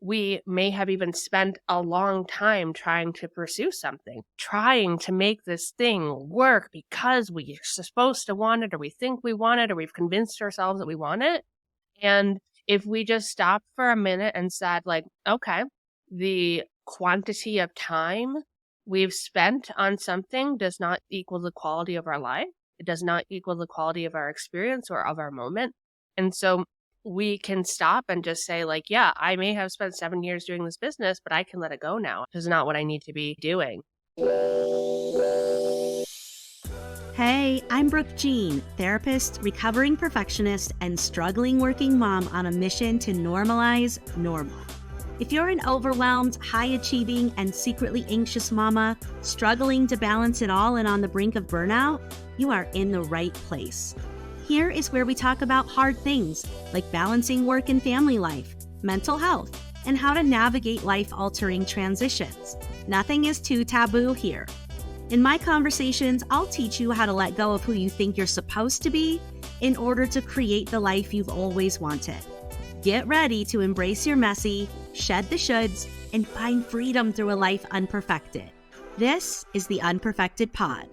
we may have even spent a long time trying to pursue something, trying to make this thing work because we're supposed to want it, or we think we want it, or we've convinced ourselves that we want it. And if we just stopped for a minute and said, like, okay, the quantity of time we've spent on something does not equal the quality of our life. It does not equal the quality of our experience or of our moment. And so we can stop and just say, like, yeah, I may have spent 7 years doing this business, but I can let it go now. This is not what I need to be doing. Hey, I'm Brooke Jean, therapist, recovering perfectionist, and struggling working mom on a mission to normalize normal. If you're an overwhelmed, high-achieving, and secretly anxious mama, struggling to balance it all and on the brink of burnout, you are in the right place. Here is where we talk about hard things like balancing work and family life, mental health, and how to navigate life-altering transitions. Nothing is too taboo here. In my conversations, I'll teach you how to let go of who you think you're supposed to be in order to create the life you've always wanted. Get ready to embrace your messy, shed the shoulds, and find freedom through a life unperfected. This is the Unperfected Pod.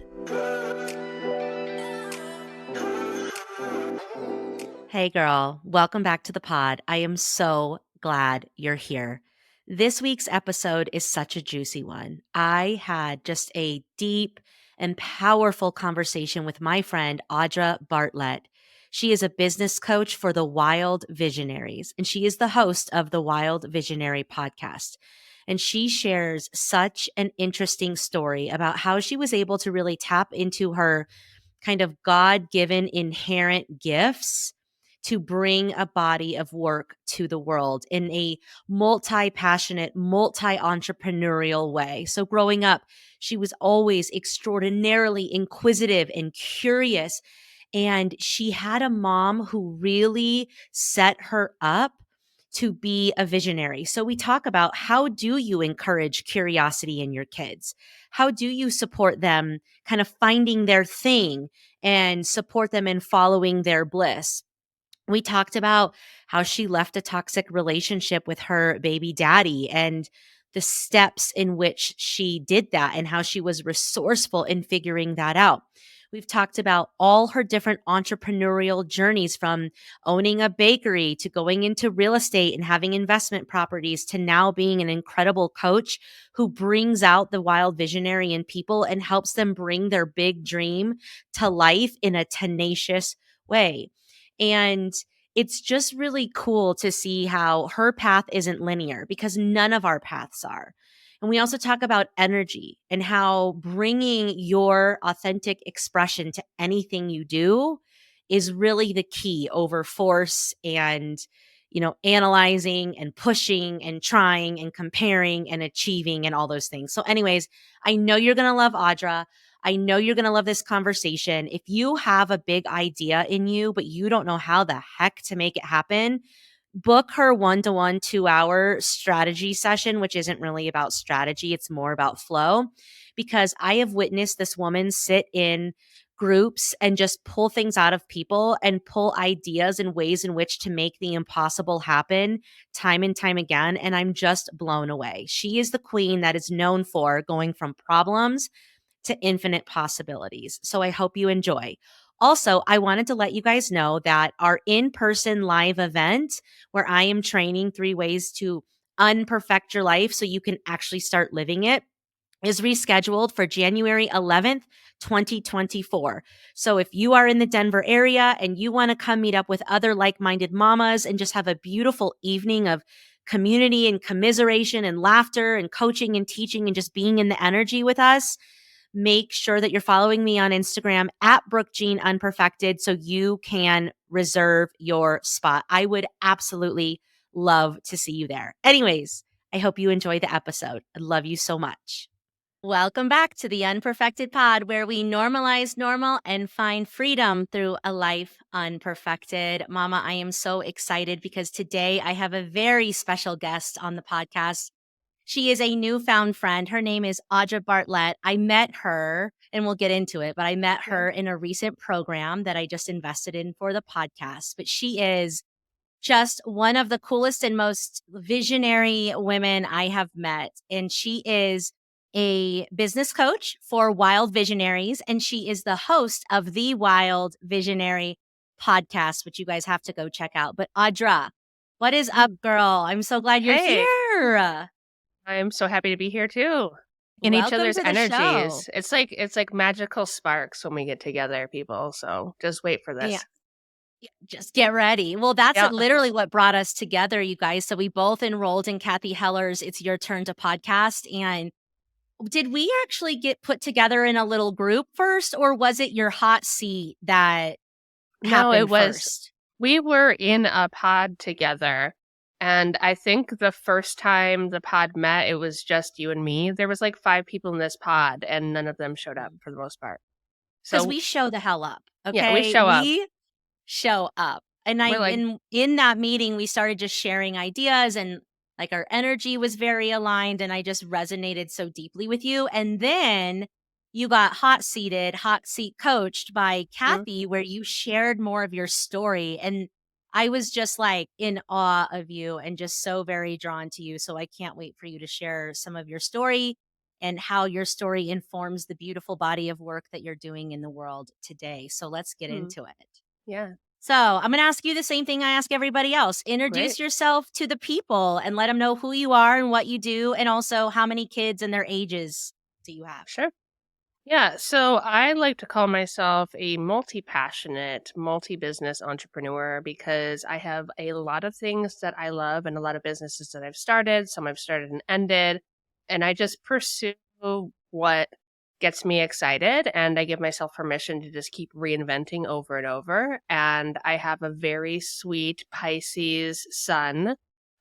Hey girl, welcome back to the pod. I am so glad you're here. This week's episode is such a juicy one. I had just a deep and powerful conversation with my friend, Audra Bartlett. She is a business coach for the Wild Visionaries, and she is the host of the Wild Visionary podcast. And she shares such an interesting story about how she was able to really tap into her kind of God-given inherent gifts to bring a body of work to the world in a multi-passionate, multi-entrepreneurial way. So growing up, she was always extraordinarily inquisitive and curious. And she had a mom who really set her up to be a visionary. So we talk about, how do you encourage curiosity in your kids? How do you support them kind of finding their thing and support them in following their bliss? We talked about how she left a toxic relationship with her baby daddy and the steps in which she did that and how she was resourceful in figuring that out. We've talked about all her different entrepreneurial journeys, from owning a bakery to going into real estate and having investment properties to now being an incredible coach who brings out the wild visionary in people and helps them bring their big dream to life in a tenacious way. And it's just really cool to see how her path isn't linear, because none of our paths are. And we also talk about energy and how bringing your authentic expression to anything you do is really the key over force and, analyzing and pushing and trying and comparing and achieving and all those things. So anyways, I know you're going to love Audra. I know you're going to love this conversation. If you have a big idea in you, but you don't know how the heck to make it happen, book her 1-to-1 2-hour strategy session, which isn't really about strategy. It's more about flow, because I have witnessed this woman sit in groups and just pull things out of people and pull ideas and ways in which to make the impossible happen time and time again. And I'm just blown away. She is the queen that is known for going from problems to infinite possibilities. So I hope you enjoy. Also, I wanted to let you guys know that our in-person live event, where I am training 3 ways to unperfect your life so you can actually start living it, is rescheduled for January 11th, 2024. So if you are in the Denver area and you want to come meet up with other like-minded mamas and just have a beautiful evening of community and commiseration and laughter and coaching and teaching and just being in the energy with us, make sure that you're following me on Instagram at Brooke Jean Unperfected so you can reserve your spot. I would absolutely love to see you there. Anyways, I hope you enjoy the episode. I love you so much. Welcome back to the Unperfected Pod, where we normalize normal and find freedom through a life unperfected. Mama, I am so excited because today I have a very special guest on the podcast. She is a newfound friend. Her name is Audra Bartlett. I met her, and we'll get into it, but I met her in a recent program that I just invested in for the podcast. But she is just one of the coolest and most visionary women I have met. And she is a business coach for Wild Visionaries, and she is the host of the Wild Visionary podcast, which you guys have to go check out. But Audra, what is up, Mm. girl? I'm so glad you're Hey, here. I'm so happy to be here too. In each Welcome other's to the show. energies. It's like magical sparks when we get together, people. So just wait for Yeah. this. Just get ready. Well, that's Yeah. literally what brought us together, you guys. So we both enrolled in Kathy Heller's It's Your Turn to podcast. And did we actually get put together in a little group first, or was it your hot seat that No, it happened was first? we were in a pod together. And I think the first time the pod met, it was just you and me. There was like 5 people in this pod, and none of them showed up for the most part. Because So we show the hell up. yeah, we Okay. show up. We show up. And We're like, in that meeting, we started just sharing ideas, and like our energy was very aligned, and I just resonated so deeply with you. And then you got hot seat coached by mm, Kathy, where you shared more of your story. And I was just like in awe of you and just so very drawn to you. So I can't wait for you to share some of your story and how your story informs the beautiful body of work that you're doing in the world today. So let's get mm, into it. yeah, So I'm going to ask you the same thing I ask everybody else. great. Introduce yourself to the people and let them know who you are and what you do, and also how many kids and their ages do you have? Sure. Yeah, so I like to call myself a multi-passionate, multi-business entrepreneur because I have a lot of things that I love and a lot of businesses that I've started, some I've started and ended, and I just pursue what gets me excited and I give myself permission to just keep reinventing over and over. And I have a very sweet Pisces son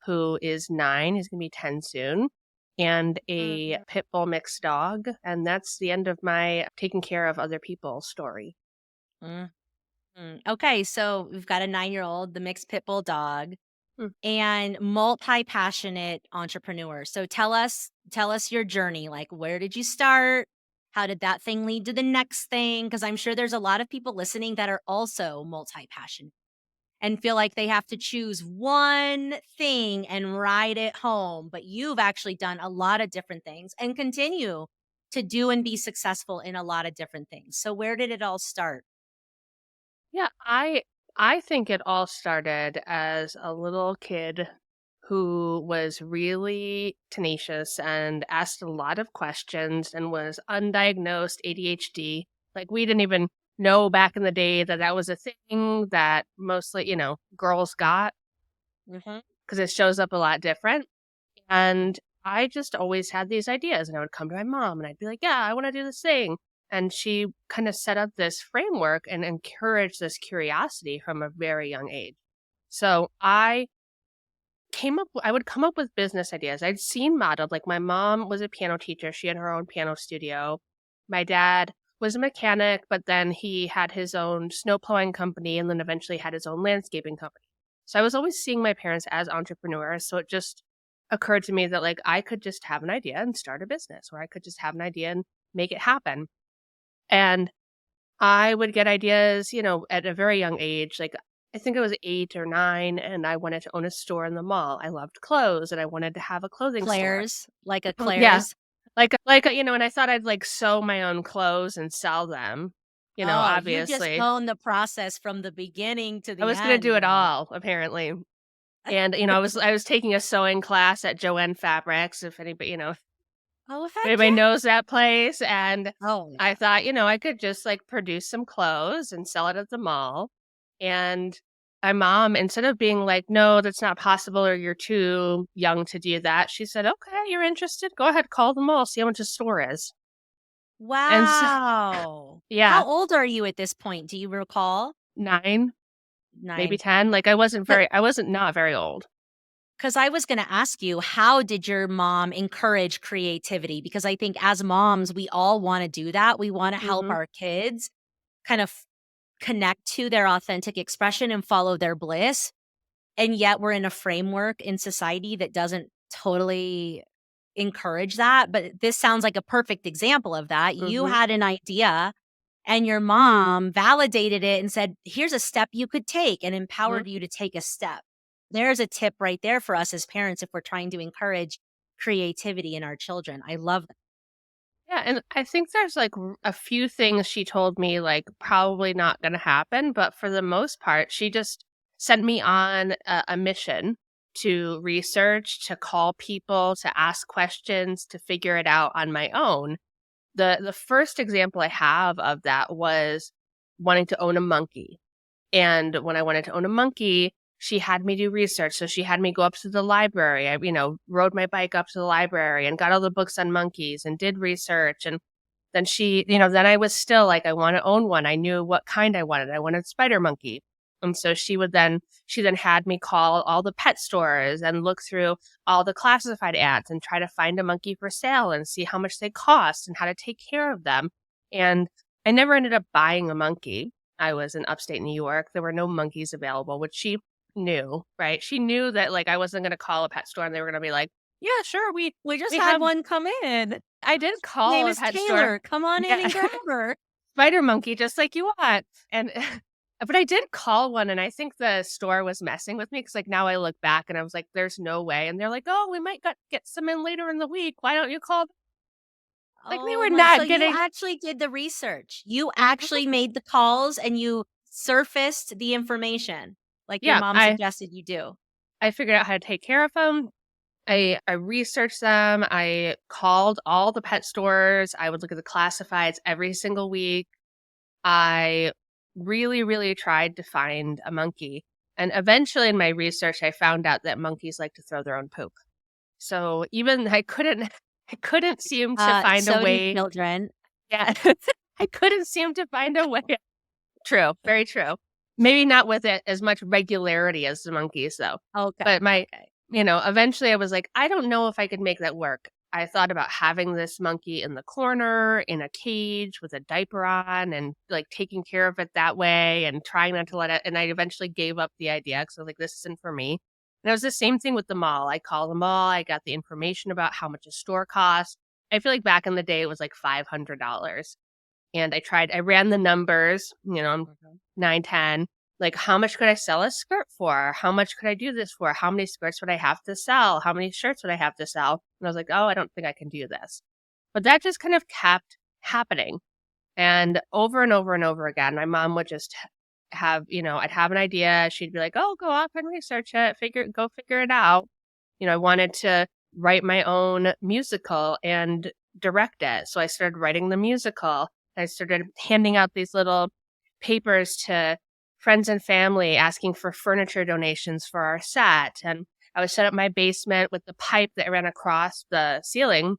who is 9, he's going to be 10 soon, and a Mhm. pit bull mixed dog. And that's the end of my taking care of other people story. Mhm. Okay, so we've got a 9-year-old, the mixed pit bull dog, Hmm. and multi-passionate entrepreneur. So tell us your journey. Like, where did you start? How did that thing lead to the next thing? Because I'm sure there's a lot of people listening that are also multi-passionate and feel like they have to choose one thing and ride it home. But you've actually done a lot of different things and continue to do and be successful in a lot of different things. So where did it all start? Yeah, I think it all started as a little kid who was really tenacious and asked a lot of questions and was undiagnosed ADHD. Like we didn't even know back in the day that that was a thing that mostly, girls got Hmm. because it shows up a lot different. And I just always had these ideas, and I would come to my mom and I'd be like, yeah, I want to do this thing. And she kind of set up this framework and encouraged this curiosity from a very young age. So I would come up with business ideas. I'd seen modeled, like my mom was a piano teacher. She had her own piano studio. My dad was a mechanic, but then he had his own snow plowing company and then eventually had his own landscaping company. So I was always seeing my parents as entrepreneurs. So it just occurred to me that like I could just have an idea and start a business, or I could just have an idea and make it happen. And I would get ideas, at a very young age. Like I think I was 8 or 9, and I wanted to own a store in the mall. I loved clothes, and I wanted to have a clothing store. Claire's, like a Yeah, Claire's. and I thought I'd like sew my own clothes and sell them. Oh, you just Obviously, own the process from the beginning to I the was gonna end, do it girl. all apparently. And I was taking a sewing class at Joanne Fabrics. If anybody, Oh, if heck anybody yeah. knows that place, and Oh, I yeah. thought, I could just like produce some clothes and sell it at the mall. And my mom, instead of being like, no, that's not possible or you're too young to do that, she said, okay, you're interested. Go ahead, call the mall, see how much a store is. And so, Wow. yeah, How old are you at this point? Do you recall? 9, maybe 9. 10. Like I wasn't not very old. Because I was going to ask you, how did your mom encourage creativity? Because I think as moms, we all want to do that. We want to help Hmm. our kids kind of connect to their authentic expression and follow their bliss. And yet we're in a framework in society that doesn't totally encourage that. But this sounds like a perfect example of that. You Hmm. had an idea and your Hmm. mom validated it and said, here's a step you could take, and Hmm. empowered you to take a step. there's a tip right there for us as parents if we're trying to encourage creativity in our children. I love that. Yeah, and I think there's, like, a few things she told me, like, probably not gonna happen, but for the most part, she just sent me on a mission to research, to call people, to ask questions, to figure it out on my own. The first example I have of that was wanting to own a monkey. And when I wanted to own a monkey, she had me do research. So she had me go up to the library. I, rode my bike up to the library and got all the books on monkeys and did research. And then then I was still like, I want to own one. I knew what kind I wanted. I wanted spider monkey. And so she then had me call all the pet stores and look through all the classified ads and try to find a monkey for sale and see how much they cost and how to take care of them. And I never ended up buying a monkey. I was in upstate New York. There were no monkeys available, which she knew, right? She knew that like I wasn't going to call a pet store and they were going to be like, yeah, sure, We just we had have. one come in. I did Name call a is pet Taylor. store. Come on in Yeah. and grab her. Spider monkey, just like you want. And but I did call one, and I think the store was messing with me because like now I look back and I was like, "There's no way." And they're like, "Oh, we might get some in later in the week. Why don't you call?" Like they Oh were my, so not you getting. actually did the research. You Mhm. actually made the calls and you surfaced the information like your Yeah, mom I suggested you do. I figured out how to take care of them. I researched them. I called all the pet stores. I would look at the classifieds every single week. I really, really tried to find a monkey. And eventually in my research, I found out that monkeys like to throw their own poop. So even I couldn't seem to find a So do way. children. Yeah, I couldn't seem to find a way. True, very true. Maybe not with it as much regularity as the monkeys, though. Okay. But Okay. eventually I was like, I don't know if I could make that work. I thought about having this monkey in the corner, in a cage with a diaper on, and like taking care of it that way and trying not to let it. And I eventually gave up the idea because I was like, this isn't for me. And it was the same thing with the mall. I called the mall. I got the information about how much a store costs. I feel like back in the day, it was like $500. And I ran the numbers, I'm Mhm. 9, 10. Like, how much could I sell a skirt for? How much could I do this for? How many skirts would I have to sell? How many shirts would I have to sell? And I was like, oh, I don't think I can do this. But that just kind of kept happening. And over and over again, my mom would just have, I'd have an idea. She'd be like, oh, go off and research it, go figure it out. I wanted to write my own musical and direct it. So I started writing the musical. I started handing out these little papers to friends and family asking for furniture donations for our set. And I would set up my basement with the pipe that ran across the ceiling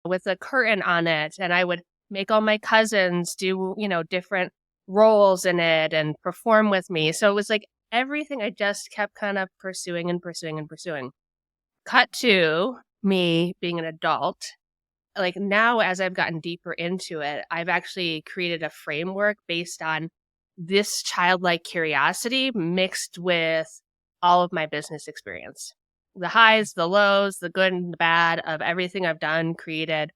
with a curtain on it. And I would make all my cousins do, different roles in it and perform with me. So it was like everything I just kept kind of pursuing and pursuing and pursuing. Cut to me being an adult. Like now, as I've gotten deeper into it, I've actually created a framework based on this childlike curiosity mixed with all of my business experience. The highs, the lows, the good and the bad of everything I've done, created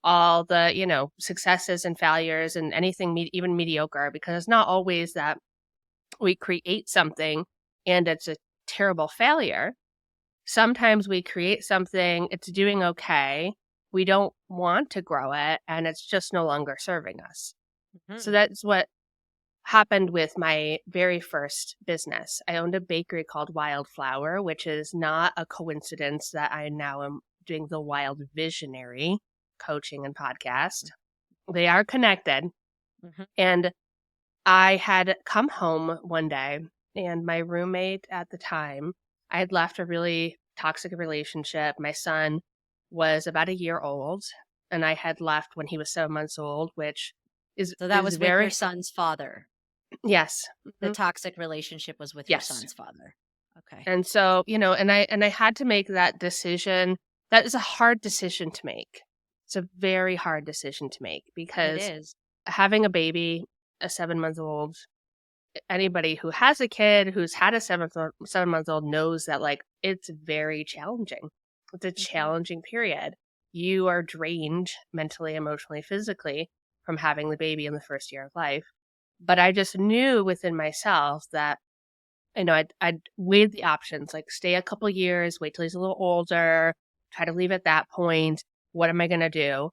all the, successes and failures and anything, even mediocre, because it's not always that we create something and it's a terrible failure. Sometimes we create something, it's doing okay. We don't want to grow it and it's just no longer serving us. So Mhm. that's what happened with my very first business. I owned a bakery called Wildflower, which is not a coincidence that I now am doing the Wild Visionary coaching and podcast. They are connected. Mhm. And I had come home one day, and my roommate at the time, I had left a really toxic relationship. My son was about a year old, and I had left when he was 7 months old, which is So that is was with your very. son's father. Yes. The Mhm. toxic relationship was with your Yes. son's father. Okay. And so, and I had to make that decision. That is a hard decision to make. It's a very hard decision to make It because is. having a baby, a 7 month old, anybody who has a kid who's had a 7 month old knows that like it's very challenging. It's a Mhm. challenging period. You are drained mentally, emotionally, physically from having the baby in the first year of life. But I just knew within myself that I know I'd weighed the options, like stay a couple years, wait till he's a little older, try to leave at that point. What am I going to do?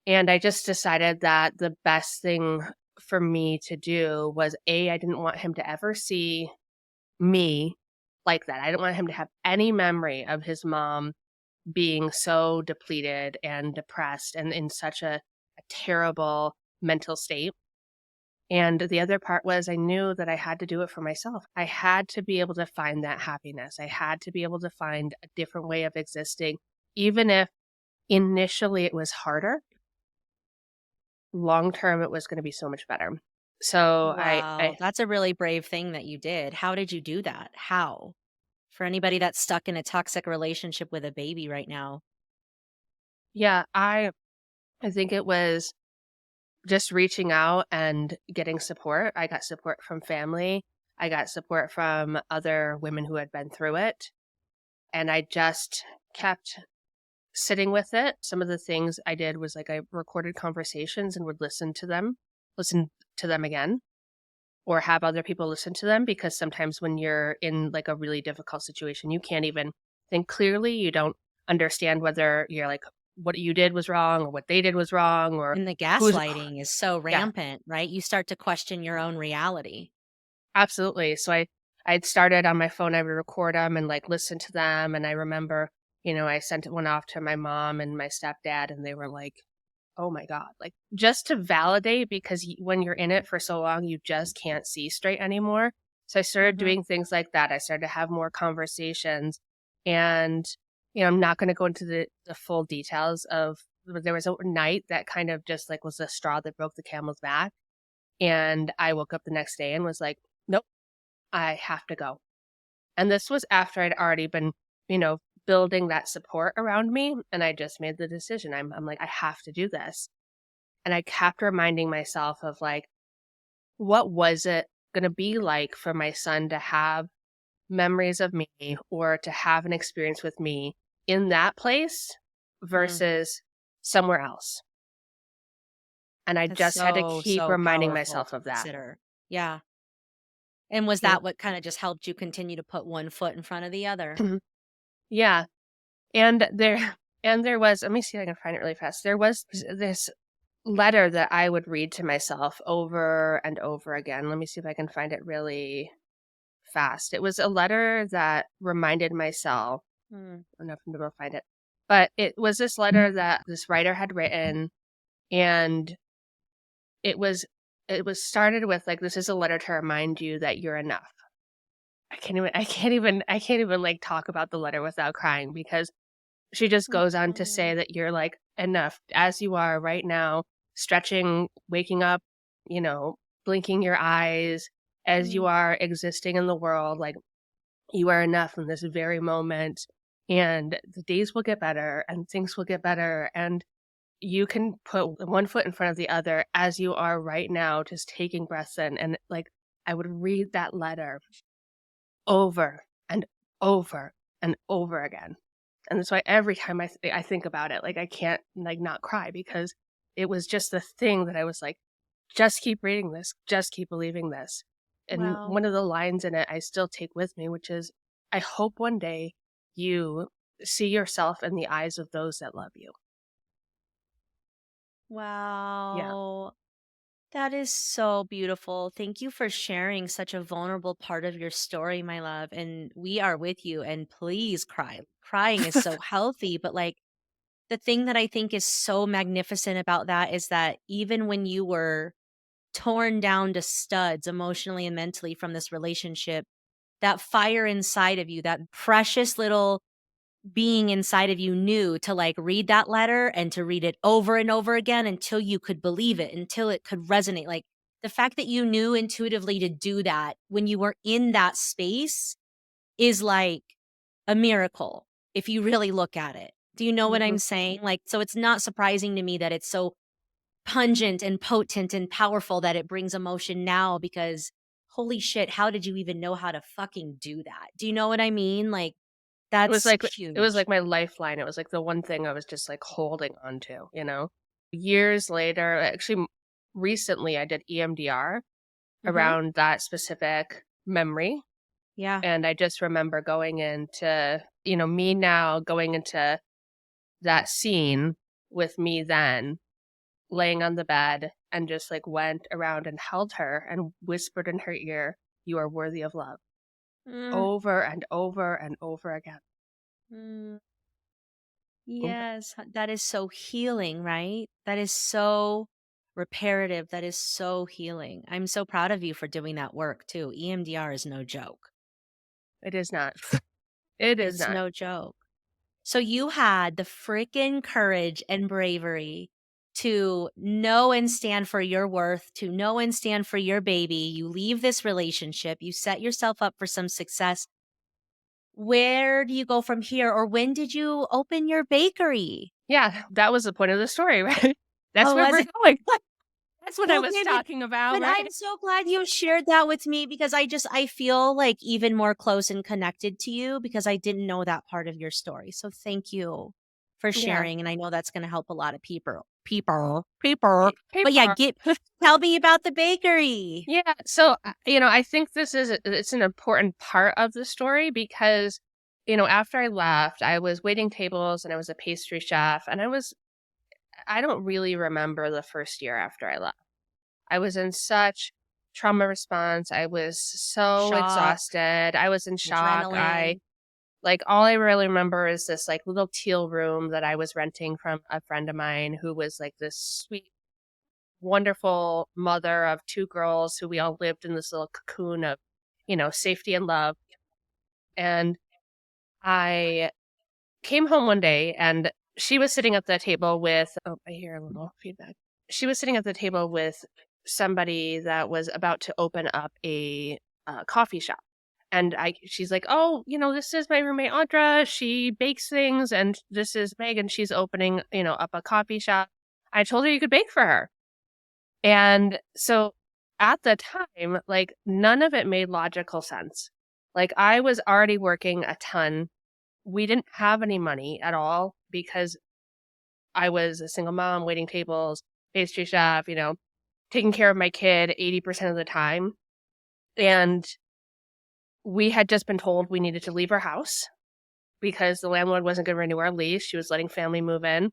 And I just decided that the best thing for me to do was I didn't want him to ever see me like that. I didn't want him to have any memory of his mom being so depleted and depressed and in such a terrible mental state. And the other part was I knew that I had to do it for myself. I had to be able to find that happiness. I had to be able to find a different way of existing, even if initially it was harder. Long term, it was going to be so much better. So Wow, that's a really brave thing that you did. How did you do that? How? For anybody that's stuck in a toxic relationship with a baby right now. yeah, I think it was just reaching out and getting support. I got support from family. I got support from other women who had been through it. And I just kept sitting with it. Some of the things I did was like I recorded conversations and would listen to them again, or have other people listen to them, because sometimes when you're in like a really difficult situation, you can't even think clearly. You don't understand whether you're like what you did was wrong or what they did was wrong or And the who's gaslighting is so yeah, rampant, right? You start to question your own reality. absolutely. So I'd started on my phone, I would record them and like listen to them. And I remember, I sent one off to my mom and my stepdad, and they were like, oh my God, like just to validate, because when you're in it for so long, you just can't see straight anymore. So I started Mhm. doing things like that. I started to have more conversations, and, I'm not going to go into the full details of, but there was a night that kind of just like was the straw that broke the camel's back. And I woke up the next day and was like, nope, I have to go. And this was after I'd already been, building that support around me. And I just made the decision. I'm like, I have to do this. And I kept reminding myself of like, what was it going to be like for my son to have memories of me or to have an experience with me in that place Mm, versus somewhere else? And I that's just had to so, keep so reminding powerful myself to of that. consider. Yeah. And was You that what kinda just helped you continue to put one foot in front of the other? know? Yeah. And there was, let me see if I can find it really fast. There was this letter that I would read to myself over and over again. Let me see if I can find it really fast. It was a letter that reminded myself, Mm, I don't know if I'm able to find it, but it was this letter that this writer had written, and it was started with like, this is a letter to remind you that you're enough. I can't even like talk about the letter without crying, because she just goes on to mhm, say that you're like enough as you are right now, stretching, waking up, blinking your eyes, as you mm. are existing in the world. Like, you are enough in this very moment, and the days will get better and things will get better. And you can put one foot in front of the other as you are right now, just taking breaths in. And like, I would read that letter over and over and over again. And that's why every time I think about it, like, I can't, like, not cry, because it was just the thing that I was like, "Just keep reading this, just keep believing this." And Wow. one of the lines in it I still take with me, which is, "I hope one day you see yourself in the eyes of those that love you." Yeah. Wow. That is so beautiful. Thank you for sharing such a vulnerable part of your story, my love, and we are with you, and please cry. Crying is so healthy, but, like, the thing that I think is so magnificent about that is that even when you were torn down to studs emotionally and mentally from this relationship, that fire inside of you, that precious little being inside of you knew to like read that letter and to read it over and over again until you could believe it, until it could resonate. Like the fact that you knew intuitively to do that when you were in that space is like a miracle if you really look at it. Do you know what I'm Mhm. saying? Like, so it's not surprising to me that it's so pungent and potent and powerful that it brings emotion now because holy shit, how did you even know how to fucking do that? Do you know what I mean? Like, It was that's like huge. my lifeline. It was like the one thing I was just, like, holding on to, you know? Years later, actually, recently, I did EMDR Mhm. around that specific memory. Yeah. And I just remember going into, me now going into that scene with me then laying on the bed and just like went around and held her and whispered in her ear, "You are worthy of love," Mm, over and over and over again. mm. Mm. Yes, that is so healing, right? That is so reparative. That is so healing. I'm so proud of you for doing that work too. EMDR is no joke. It is not. It is It's not. no joke. So you had the freaking courage and bravery to know and stand for your worth, to know and stand for your baby. You leave this relationship, you set yourself up for some success. Where do you go from here? Or when did you open your bakery? Yeah, that was the point of the story, right? That's Oh, where was we're it? going. That's what I was Okay, talking about, but right? I'm so glad you shared that with me because I feel like even more close and connected to you because I didn't know that part of your story. So thank you for Yeah. sharing, and I know that's going to help a lot of people. But yeah, Paper. tell me about the bakery. Yeah. So, I think it's an important part of the story because, after I left, I was waiting tables and I was a pastry chef and I don't really remember the first year after I left. I was in such trauma response. I was so Shock, exhausted. I was in shock. adrenaline. All I really remember is this like little teal room that I was renting from a friend of mine who was like this sweet, wonderful mother of two girls who we all lived in this little cocoon of, safety and love. And I came home one day and she was sitting at the table with, oh, I hear a little feedback. She was sitting at the table with somebody that was about to open up a coffee shop. And she's like, "Oh, this is my roommate Audra. She bakes things, and this is Megan. She's opening, up a coffee shop." I told her you could bake for her. And so at the time, like none of it made logical sense. Like I was already working a ton. We didn't have any money at all because I was a single mom, waiting tables, pastry chef, taking care of my kid 80% of the time. And we had just been told we needed to leave our house because the landlord wasn't going to renew our lease. She was letting family move in.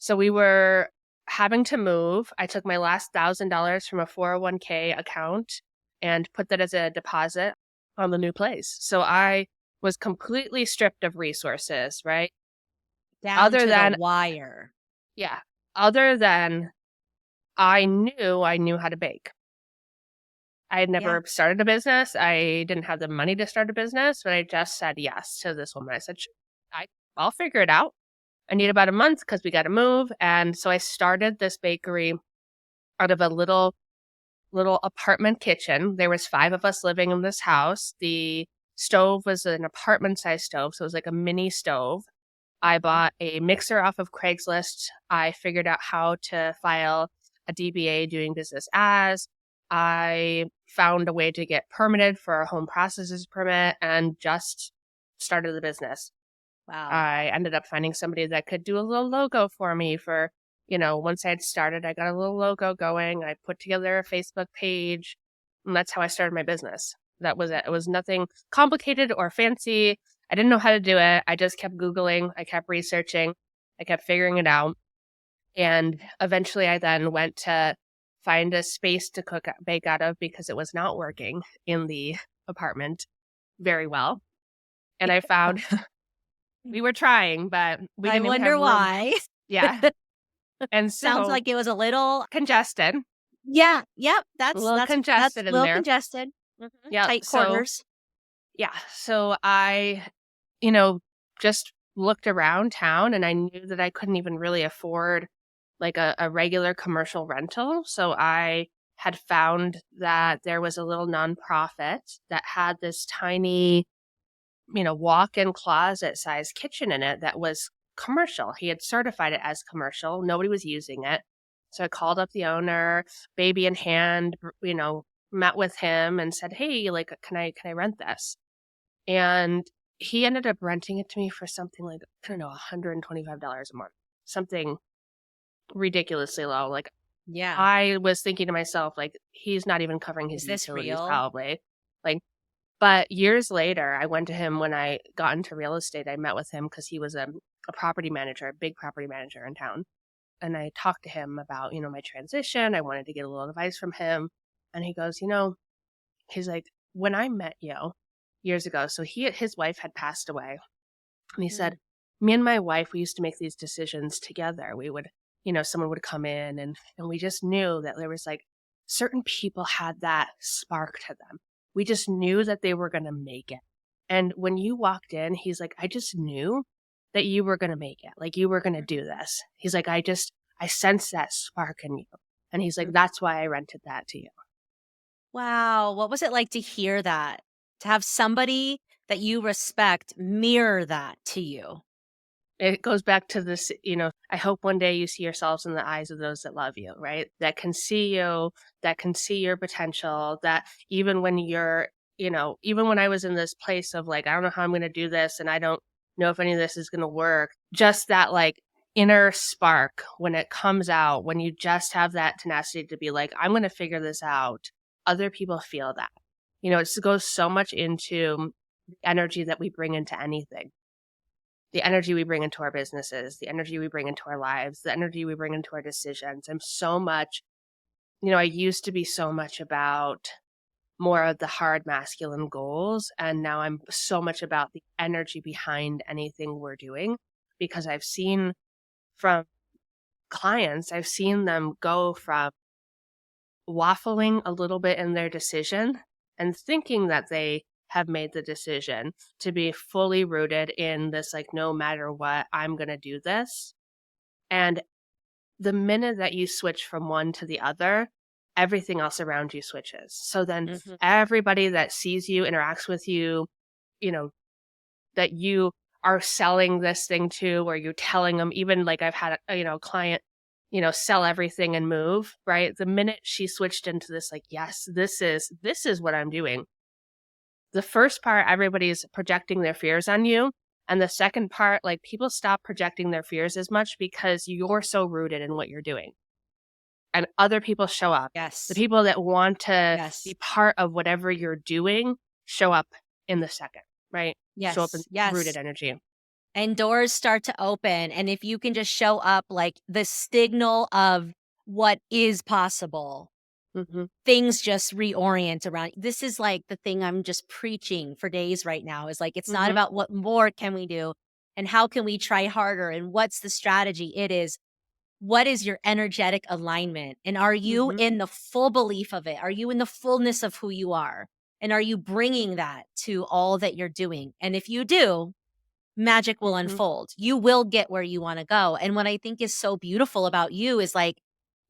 So we were having to move. I took my last $1,000 from a 401k account and put that as a deposit on the new place. So I was completely stripped of resources, right? Down Other to the than, wire. yeah, other than I knew how to bake. I had Yeah. never started a business. I didn't have the money to start a business, but I just said yes to this woman. I said, I'll figure it out. I need about a month because we got to move. And so I started this bakery out of a little apartment kitchen. There was 5 of us living in this house. The stove was an apartment size stove. So it was like a mini stove. I bought a mixer off of Craigslist. I figured out how to file a DBA doing business as. I found a way to get permitted for a home processes permit and just started the business. Wow. I ended up finding somebody that could do a little logo for me for, once I had started, I got a little logo going. I put together a Facebook page, and that's how I started my business. That was it. It was nothing complicated or fancy. I didn't know how to do it. I just kept Googling. I kept researching. I kept figuring it out. And eventually I then went to find a space to bake out of because it was not working in the apartment very well. And I found we were trying, but we I didn't even have wonder room. why. Yeah. And Sounds so like it was a little. congested, Yeah, yep, a that's little that's congested a in little there. congested. Mhm, Yeah. tight So, quarters. yeah. So I, you know, just looked around town and I knew that I couldn't even really afford like a regular commercial rental. So I had found that there was a little nonprofit that had this tiny, walk-in closet size kitchen in it that was commercial. He had certified it as commercial. Nobody was using it. So I called up the owner, baby in hand, met with him and said, "Hey, like can I rent this?" And he ended up renting it to me for something like, I don't know, $125 a month. Something ridiculously low. Like Yeah. I was thinking to myself, like, he's not even covering his Is this utilities real? probably. Like But years later, I went to him when I got into real estate. I met with him because he was a property manager, a big property manager in town. And I talked to him about, my transition. I wanted to get a little advice from him. And he goes, he's like, when I met you years ago, so his wife had passed away. And he said, me and my wife, we used to make these decisions together. We would, someone would come in and we just knew that there was like certain people had that spark to them. We just knew that they were going to make it. And when you walked in, he's like, I just knew that you were going to make it. Like you were going to do this. He's like, I sensed that spark in you. And he's like, that's why I rented that to you. Wow. What was it like to hear that? To have somebody that you respect mirror that to you? It goes back to this, I hope one day you see yourselves in the eyes of those that love you, right? That can see you, that can see your potential, that even when you're, even when I was in this place of like, I don't know how I'm going to do this and I don't know if any of this is going to work, just that like inner spark when it comes out, when you just have that tenacity to be like, I'm going to figure this out. Other people feel that. It goes so much into the energy that we bring into anything. The energy we bring into our businesses, the energy we bring into our lives, the energy we bring into our decisions. I'm so much, I used to be so much about more of the hard masculine goals. And now I'm so much about the energy behind anything we're doing, because I've seen from clients, I've seen them go from waffling a little bit in their decision and thinking that they have made the decision to be fully rooted in this, like, no matter what, I'm going to do this. And the minute that you switch from one to the other, everything else around you switches. So then everybody that sees you, interacts with you, that you are selling this thing to, or you're telling them, even like I've had a client, sell everything and move, right? The minute she switched into this, like, yes, this is what I'm doing. The first part, everybody's projecting their fears on you. And the second part, like, people stop projecting their fears as much because you're so rooted in what you're doing. And other people show up. Yes. The people that want to be part of whatever you're doing show up in the second, right? Yes. Show up in rooted energy. And doors start to open. And if you can just show up like the signal of what is possible, things just reorient around. This is like the thing I'm just preaching for days right now, is like, it's not about what more can we do and how can we try harder and what's the strategy. It is, what is your energetic alignment? And are you in the full belief of it? Are you in the fullness of who you are? And are you bringing that to all that you're doing? And if you do, magic will unfold. You will get where you want to go. And what I think is so beautiful about you is like,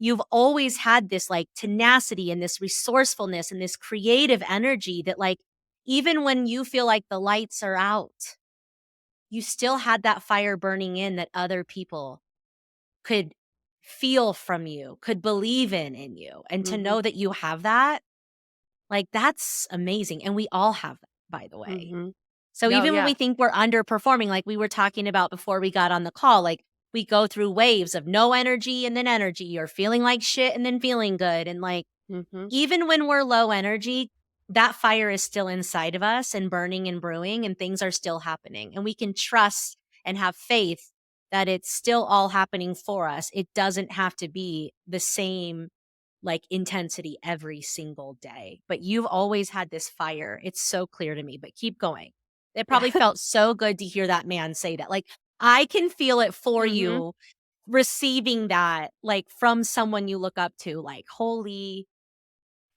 you've always had this like tenacity and this resourcefulness and this creative energy that, like, even when you feel like the lights are out, you still had that fire burning in that other people could feel from you, could believe in you. And to know that you have that, like, that's amazing. And we all have that, by the way. So even when we think we're underperforming, like we were talking about before we got on the call, like, we go through waves of no energy and then energy, or feeling like shit and then feeling good. And like, even when we're low energy, that fire is still inside of us and burning and brewing, and things are still happening. And we can trust and have faith that it's still all happening for us. It doesn't have to be the same like intensity every single day. But you've always had this fire. It's so clear to me, but keep going. It probably felt so good to hear that man say that. Like, I can feel it for you receiving that, like, from someone you look up to, like, holy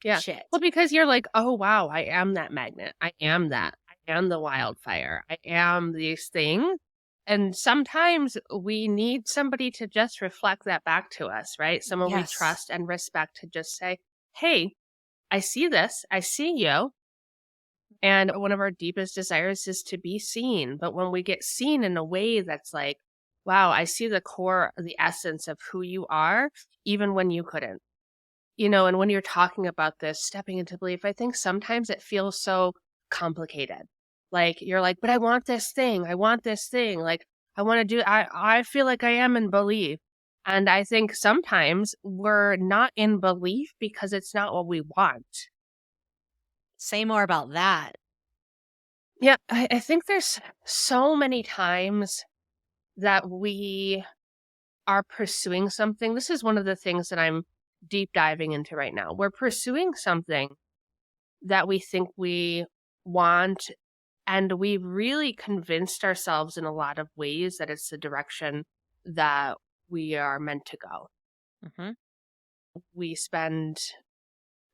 shit. Well, because you're like, oh, wow, I am that magnet. I am that. I am the wildfire. I am these things. And sometimes we need somebody to just reflect that back to us, right? Someone we trust and respect to just say, hey, I see this. I see you. And one of our deepest desires is to be seen. But when we get seen in a way that's like, wow, I see the core, the essence of who you are, even when you couldn't. And when you're talking about this, stepping into belief, I think sometimes it feels so complicated. Like, you're like, but I want this thing. I want this thing. Like, I want to do, I feel like I am in belief. And I think sometimes we're not in belief because it's not what we want. Say more about that. Yeah, I think there's so many times that we are pursuing something. This is one of the things that I'm deep diving into right now. We're pursuing something that we think we want, and we've really convinced ourselves in a lot of ways that it's the direction that we are meant to go. Hmm. We spend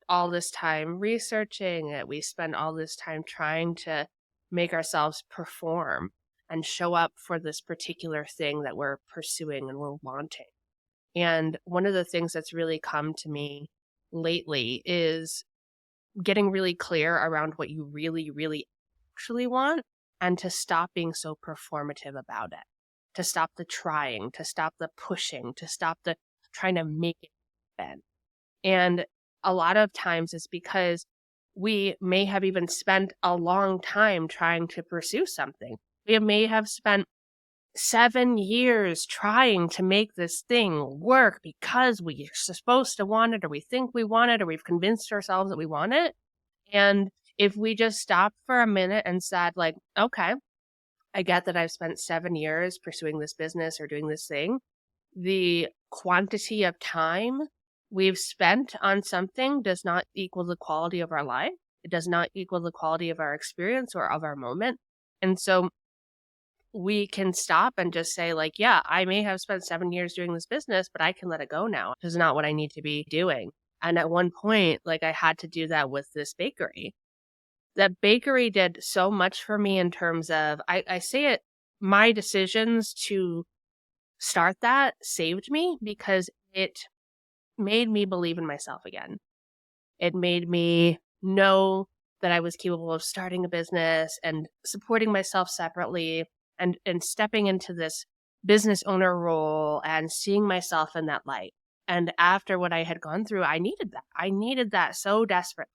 all this time researching it. We spend all this time trying to make ourselves perform and show up for this particular thing that we're pursuing and we're wanting. And one of the things that's really come to me lately is getting really clear around what you really, really actually want and to stop being so performative about it, to stop the trying, to stop the pushing, to stop the trying to make it happen. And a lot of times it's because we may have even spent a long time trying to pursue something. We may have spent 7 years trying to make this thing work because we're supposed to want it, or we think we want it, or we've convinced ourselves that we want it. And if we just stopped for a minute and said, like, okay, I get that I've spent 7 years pursuing this business or doing this thing. The quantity of time we've spent on something does not equal the quality of our life. It does not equal the quality of our experience or of our moment. And so we can stop and just say, like, yeah, I may have spent 7 years doing this business, but I can let it go now. This is not what I need to be doing. And at one point, like, I had to do that with this bakery. That bakery did so much for me in terms of, I say it, my decisions to start that saved me because it made me believe in myself again. It made me know that I was capable of starting a business and supporting myself separately and stepping into this business owner role and seeing myself in that light. And after what I had gone through, I needed that. I needed that so desperately.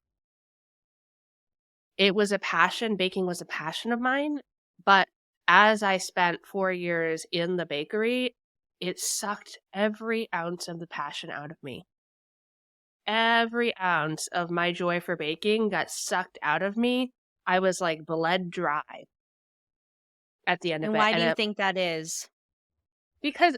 It was a passion. Baking was a passion of mine. But as I spent 4 years in the bakery, it sucked every ounce of the passion out of me. Every ounce of my joy for baking got sucked out of me. I was like bled dry at the end of And it. why do you think that is? Because,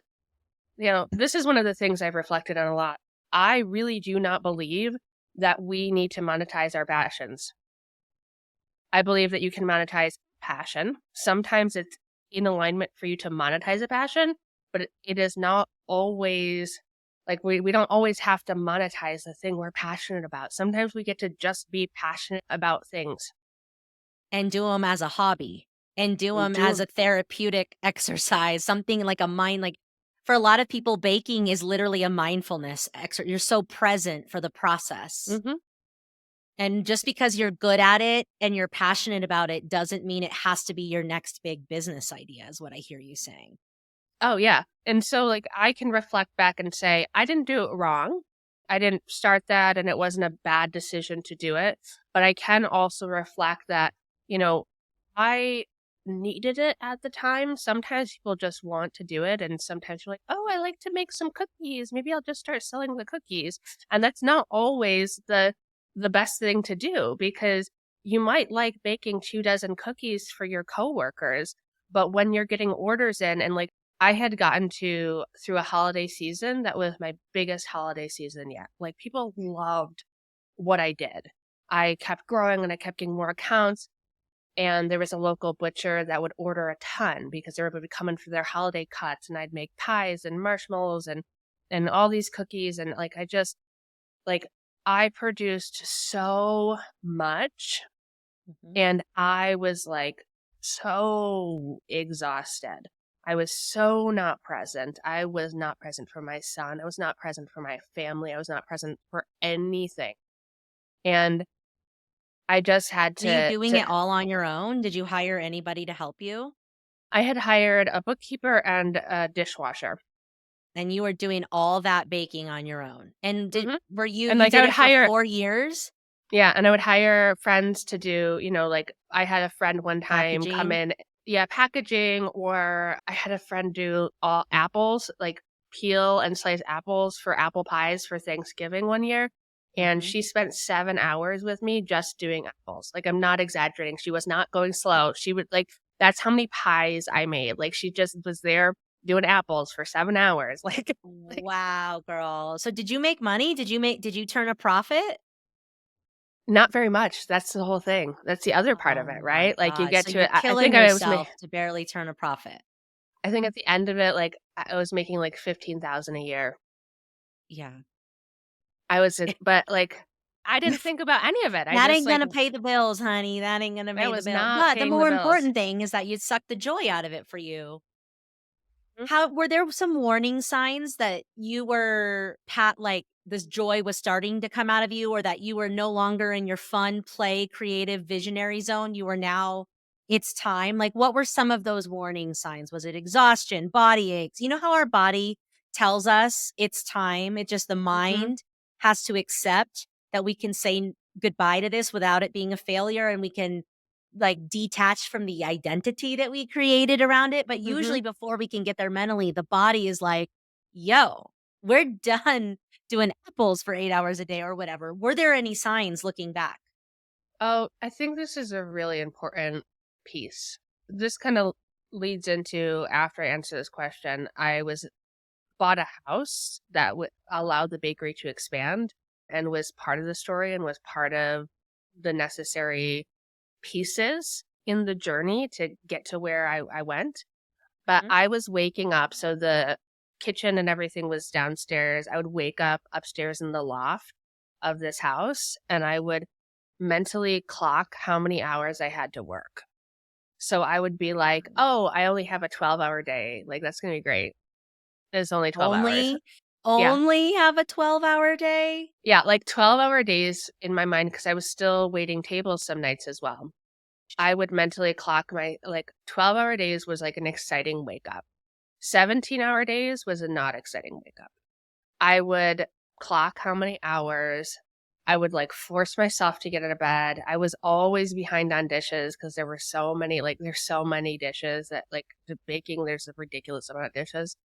this is one of the things I've reflected on a lot. I really do not believe that we need to monetize our passions. I believe that you can monetize passion. Sometimes it's in alignment for you to monetize a passion, but it is not always like we don't always have to monetize the thing we're passionate about. Sometimes we get to just be passionate about things And do them as a hobby and do and them do as them. a therapeutic exercise, something like a mind, like for a lot of people, baking is literally a mindfulness exercise. You're so present for the process. Hmm. And just because you're good at it and you're passionate about it doesn't mean it has to be your next big business idea, is what I hear you saying. Oh, yeah. And so, like, I can reflect back and say, I didn't do it wrong. I didn't start that, and it wasn't a bad decision to do it. But I can also reflect that, you know, I needed it at the time. Sometimes people just want to do it, and sometimes you're like, oh, I like to make some cookies. Maybe I'll just start selling the cookies. And that's not always the best thing to do because you might like baking 2 dozen cookies for your coworkers, but when you're getting orders in and like I had gotten to through a holiday season that was my biggest holiday season yet. Like people loved what I did. I kept growing and I kept getting more accounts. And there was a local butcher that would order a ton because everybody would come in for their holiday cuts and I'd make pies and marshmallows and all these cookies. And like I just like I produced so much Mhm. and I was like so exhausted. I was so not present. I was not present for my son. I was not present for my family. I was not present for anything. And I just had Were you doing to it all on your own? Did you hire anybody to help you? I had hired a bookkeeper and a dishwasher. And you were doing all that baking on your own. And Hmm. were you And you like I did would it for hire 4 years yeah, and I would hire friends to do, like I had a friend one time come packaging? in, yeah, packaging, or I had a friend do all apples, like peel and slice apples for apple pies for Thanksgiving one year. And Mhm. she spent 7 hours with me just doing apples. Like, I'm not exaggerating. She was not going slow. She would like, that's how many pies I made. Like, she just was there doing apples for 7 hours. Like Wow, girl. So did you make money? Did you turn a profit? not very much. That's the whole thing. That's the other part Oh of it, my right? Like, you god. get So to you're it. I killing think I was yourself to barely turn a profit. I think at the end of it, like, I was making, like, 15,000 a year. Yeah. I was but, like, I didn't think about any of it. I That just, ain't like, gonna pay the bills, honey. That ain't gonna it pay the was bill. not But the paying the more bills. important thing is that you suck the joy out of it for you. Mhm. How were there some warning signs that you were like this joy was starting to come out of you, or that you were no longer in your fun, play, creative, visionary zone? You were now, it's time. Like, what were some of those warning signs? Was it exhaustion, body aches? You know how our body tells us it's time? It just, the Mhm. mind has to accept that we can say goodbye to this without it being a failure, and we can like detach from the identity that we created around it. But usually Mhm. before we can get there mentally, the body is like, yo, we're done doing apples for 8 hours a day or whatever. Were there any signs looking back? Oh, I think this is a really important piece. This kinda leads into after I answer this question, I was bought a house that would allow the bakery to expand and was part of the story and was part of the necessary pieces in the journey to get to where I went. But Mhm. I was waking up, so the kitchen and everything was downstairs. I would wake up upstairs in the loft of this house, and I would mentally clock how many hours I had to work. So I would be like, "Oh, I only have a 12-hour day. Like, that's gonna be great. It's only 12 hours." Only, Yeah. only have a 12-hour day? Yeah, like 12-hour days in my mind because I was still waiting tables some nights as well. I would mentally clock my like, 12-hour days was, like, an exciting wake up. 17-hour days was a not exciting wake up. I would clock how many hours. I would, like, force myself to get out of bed. I was always behind on dishes because there were so many like, there's so many dishes that, like, the baking, there's a ridiculous amount of dishes.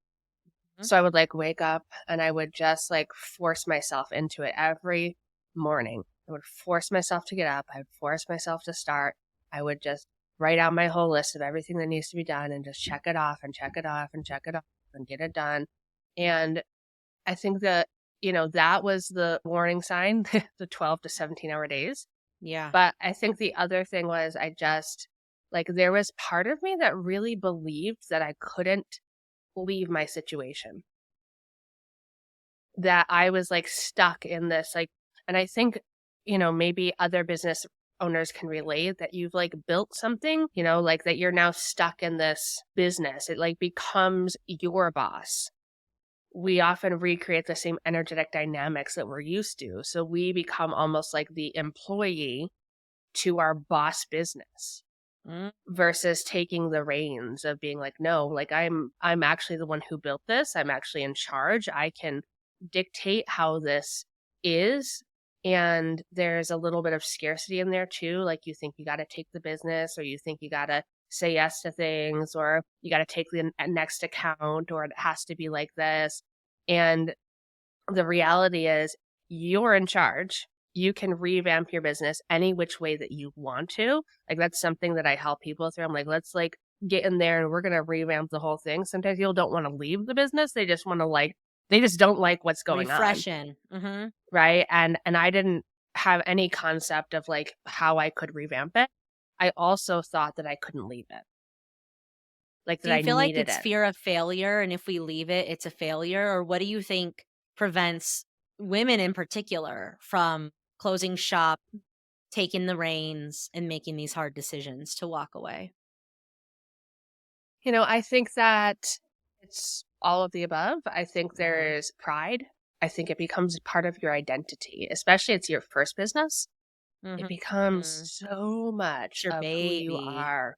Mhm. So I would, like, wake up and I would just, like, force myself into it every morning. I would force myself to get up. I would force myself to start. I would just write out my whole list of everything that needs to be done and just check it off and check it off and check it off and get it done. And I think that, that was the warning sign, the 12 to 17-hour days. Yeah. But I think the other thing was I just like, there was part of me that really believed that I couldn't leave my situation. That I was, like, stuck in this, like and I think, maybe other business owners can relate that you've, like, built something, like, that you're now stuck in this business. It, like, becomes your boss. We often recreate the same energetic dynamics that we're used to, so we become almost like the employee to our boss business Mm. versus taking the reins of being like, "No, like, I'm actually the one who built this. I'm actually in charge. I can dictate how this is." And there's a little bit of scarcity in there too, like, you think you gotta take the business, or you think you gotta say yes to things, or you gotta take the next account, or it has to be like this. And the reality is you're in charge. You can revamp your business any which way that you want to. Like, that's something that I help people through. I'm like, let's like get in there and we're gonna revamp the whole thing. Sometimes people don't want to leave the business. They just want to like they just don't like what's going on. Refreshing. Mhm. Right. And I didn't have any concept of like how I could revamp it. I also thought that I couldn't leave it. Like Do that you I feel like needed it's it. fear of failure, and if we leave it, it's a failure? Or what do you think prevents women in particular from closing shop, taking the reins, and making these hard decisions to walk away? I think that it's all of the above. I think Mhm. there's pride. I think it becomes part of your identity, especially it's your first business. It Mhm. becomes Mm. so It's much your of who you baby. are.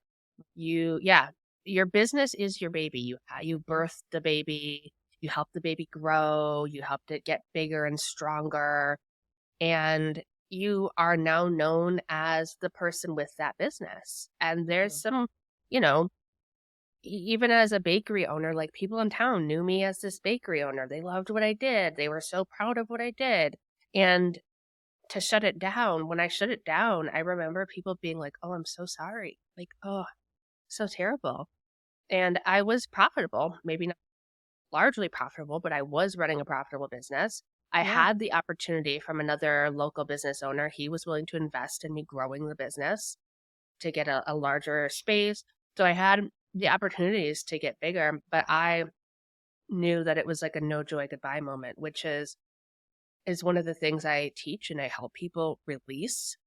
Yeah, your business is your baby. You Mhm. birth the baby, you help the baby grow, you helped it get bigger and stronger, and you are now known as the person with that business. And there's Mhm. some, you know, even as a bakery owner, like, people in town knew me as this bakery owner. They loved what I did. They were so proud of what I did. And to shut it down. When I shut it down, I remember people being like, "Oh, I'm so sorry." Like, "Oh, so terrible." And I was profitable, maybe not largely profitable, but I was running a profitable business. I Yeah. had the opportunity from another local business owner. He was willing to invest in me growing the business to get a larger space. So I had the opportunities to get bigger, but I knew that it was like a no joy goodbye moment, which is one of the things I teach and I help people release,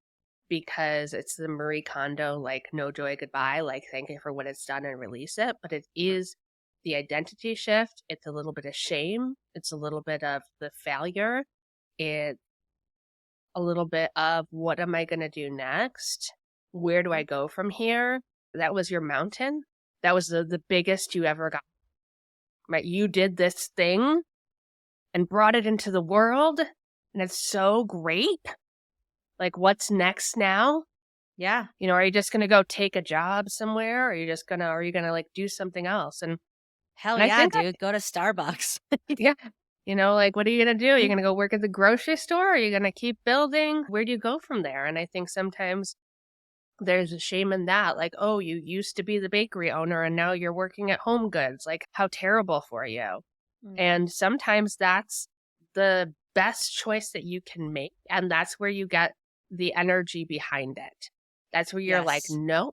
because it's the Marie Kondo, like, no joy goodbye, like, thank you for what it's done and release it. But it is the identity shift. It's a little bit of shame. It's a little bit of the failure. It's a little bit of, what am I going to do next? Where do I go from here? That was your mountain. That was the biggest you ever got, right? You did this thing and brought it into the world, and it's so great. Like, what's next now? Yeah. Are you just going to go take a job somewhere? Or are you going to like do something else? Hell And I yeah, think, dude. Go to Starbucks. yeah, like, what are you going to do? You're going to go work at the grocery store? Are you going to keep building? Where do you go from there? And I think sometimes there's a shame in that. Like, oh, you used to be the bakery owner and now you're working at Home Goods. Like, how terrible for you. And sometimes that's the best choice that you can make. And that's where you get the energy behind it. That's where you're like, Yes. no,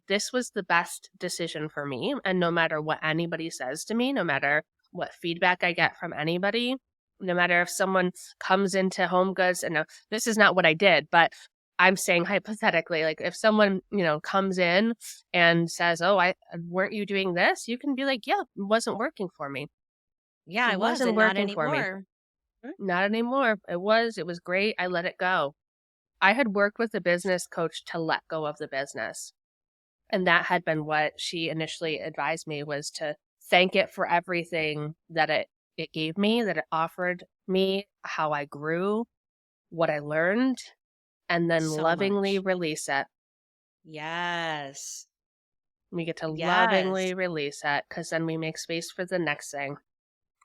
this was the best decision for me. And no matter what anybody says to me, no matter what feedback I get from anybody, no matter if someone comes into Home Goods, and this is not what I did, but I'm saying hypothetically, like, if someone, comes in and says, oh, weren't you doing this? You can be like, yeah, it wasn't working for me. Yeah, It I was, wasn't and not working for me. anymore. Not anymore. It was great. I let it go. I had worked with a business coach to let go of the business. And that had been what she initially advised me, was to thank it for everything that it gave me, that it offered me, how I grew, what I learned, and then So lovingly much. release it. Yes. We get to Yes. lovingly release it, because then we make space for the next thing.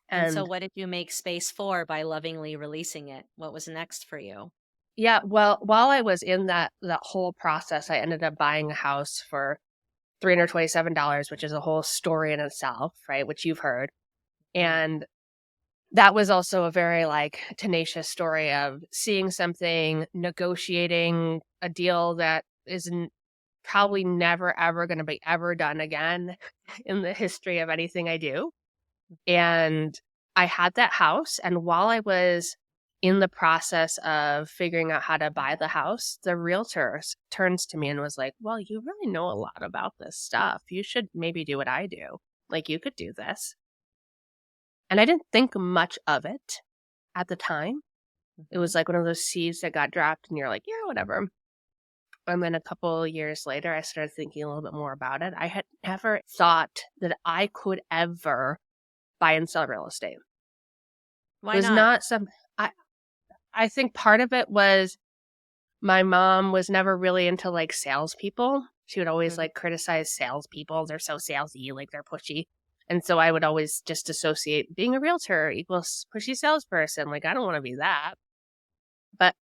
And so And what did you make space for by lovingly releasing it? What was next for you? yeah, well, while I was in that whole process, I ended up buying a house for $327, which is a whole story in itself, right? Which you've heard. And that was also a very like tenacious story of seeing something, negotiating a deal that isn't probably never ever going to be ever done again in the history of anything I do. And I had that house, and while I was in the process of figuring out how to buy the house, the realtor turns to me and was like, well, you really know a lot about this stuff. You should maybe do what I do. Like, you could do this. And I didn't think much of it at the time. It was like one of those seeds that got dropped and you're like, yeah, whatever. And then a couple of years later, I started thinking a little bit more about it. I had never thought that I could ever buy and sell real estate. It Why was not? not I think part of it was my mom was never really into like salespeople. She would always like criticize salespeople. They're so salesy, like they're pushy. And so I would always just associate being a realtor equals pushy salesperson. Like, I don't want to be that. But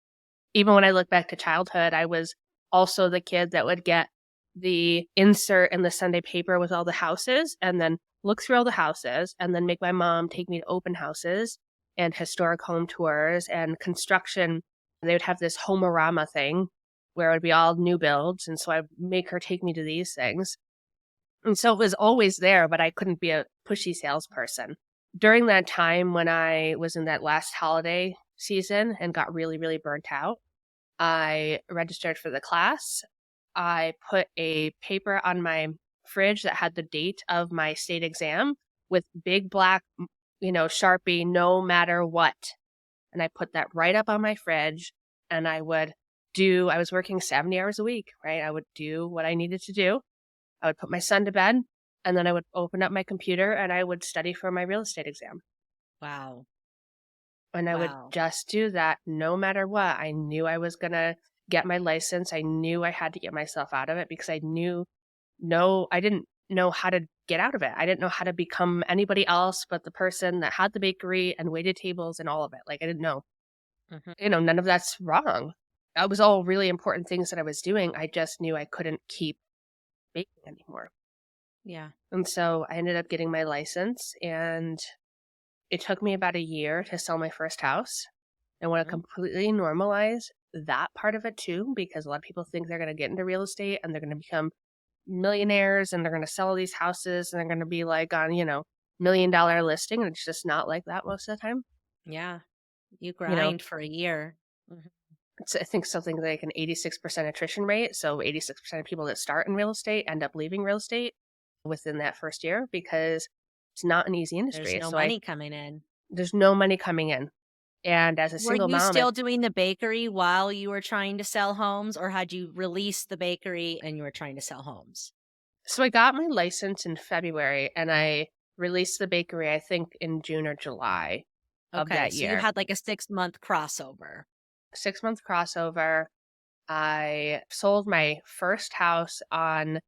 even when I look back to childhood, I was also the kid that would get the insert in the Sunday paper with all the houses and then look through all the houses and then make my mom take me to open houses and historic home tours and construction. They would have this homeorama thing where it would be all new builds. And so I'd make her take me to these things. And so it was always there, but I couldn't be a pushy salesperson. During that time when I was in that last holiday season and got really, really burnt out, I registered for the class. I put a paper on my fridge that had the date of my state exam with big black, Sharpie, no matter what. And I put that right up on my fridge, and I was working 70 hours a week, right? I would do what I needed to do. I would put my son to bed, and then I would open up my computer and I would study for my real estate exam. Wow. And I would Wow. just do that no matter what. I knew I was going to get my license. I knew I had to get myself out of it because I didn't know how to get out of it. I didn't know how to become anybody else but the person that had the bakery and waited tables and all of it. Like, I didn't know. Mhm. None of that's wrong. That was all really important things that I was doing. I just knew I couldn't keep baking anymore. Yeah. And so I ended up getting my license, and it took me about a year to sell my first house. I want to Mhm. completely normalize that part of it too, because a lot of people think they're going to get into real estate and they're going to become millionaires and they're going to sell these houses and they're going to be like on, $1 million listing. And it's just not like that most of the time. Yeah. You You know, grind for a year. Mhm. it's, I think something like an 86% attrition rate. So 86% of people that start in real estate end up leaving real estate within that first year because it's not an easy There's industry. no So money coming in. there's no money coming in. And as a Were single you mom, still doing the bakery while you were trying to sell homes, or had you released the bakery and you were trying to sell homes? so I got my license in February and I released the bakery, I think in June or July of Okay, that so you year. had like a 6-month crossover. 6 month crossover. I sold my first house on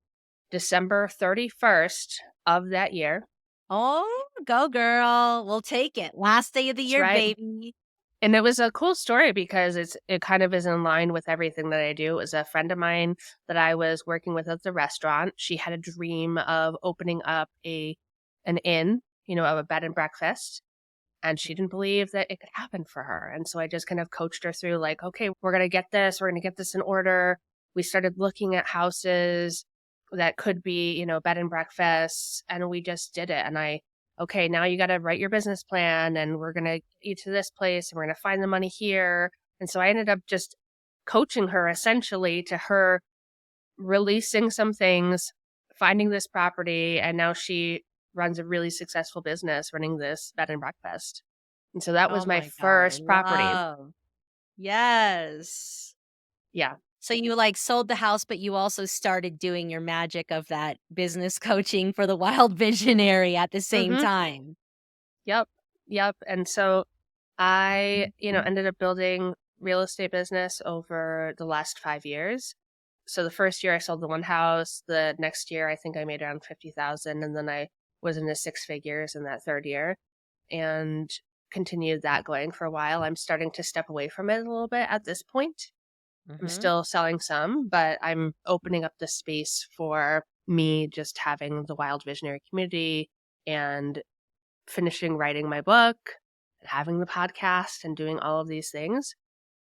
December 31st of that year. Oh, go girl. We'll take it. Last day of the That's year, right. baby. And it was a cool story because it kind of is in line with everything that I do. It was a friend of mine that I was working with at the restaurant. She had a dream of opening up an inn, of a bed and breakfast. And she didn't believe that it could happen for her. And so I just kind of coached her through like, okay, we're going to get this. We're going to get this in order. We started looking at houses that could be, bed and breakfasts. And we just did it. And okay, now you got to write your business plan and we're going to get you to this place and we're going to find the money here. And so I ended up just coaching her essentially to her releasing some things, finding this property. And now she runs a really successful business running this bed and breakfast. And so that Oh was my my God. first property. Love. Yes. Yeah. So you like sold the house, but you also started doing your magic of that business coaching for the wild visionary at the same Mhm. time. Yep. Yep. And so I, ended up building real estate business over the last 5 years. So the first year I sold the one house, the next year I think I made around 50,000 and then I was in the six figures in that third year and continued that going for a while. I'm starting to step away from it a little bit at this point. I'm Mhm. still selling some, but I'm opening up the space for me just having the wild visionary community and finishing writing my book and having the podcast and doing all of these things.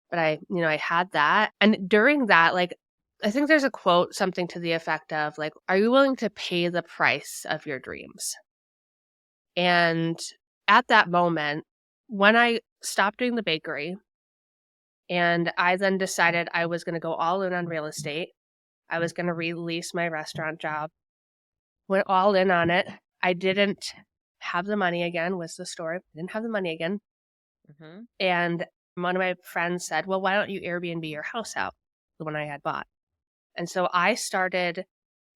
But I had that. And during that, like, I think there's a quote, something to the effect of, like, are you willing to pay the price of your dreams? And at that moment, when I stopped doing the bakery and I then decided I was going to go all in on real estate, I was going to release my restaurant job, went all in on it. I didn't have the money again, was the story. I didn't have the money again. Mhm. And one of my friends said, well, why don't you Airbnb your house out? The one I had bought. And so I started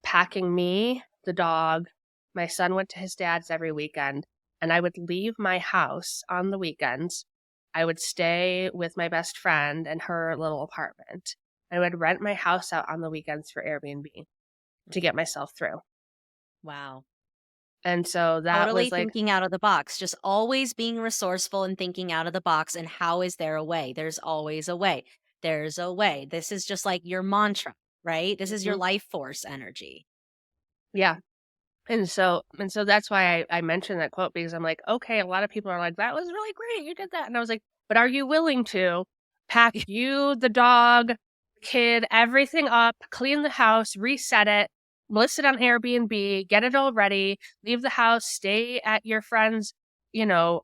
packing me, the dog. My son went to his dad's every weekend, and I would leave my house on the weekends. I would stay with my best friend in her little apartment. I would rent my house out on the weekends for Airbnb to get myself through. Wow. And so that Totally was like, thinking out of the box, just always being resourceful and thinking out of the box. And how is there a way? There's always a way. There's a way. This is just like your mantra, right? This is your mhm, life force energy. yeah. And so that's why I mentioned that quote because I'm like, okay, a lot of people are like, that was really great. You did that. And I was like, but are you willing to pack you, the dog, kid, everything up, clean the house, reset it, list it on Airbnb, get it all ready, leave the house, stay at your friend's,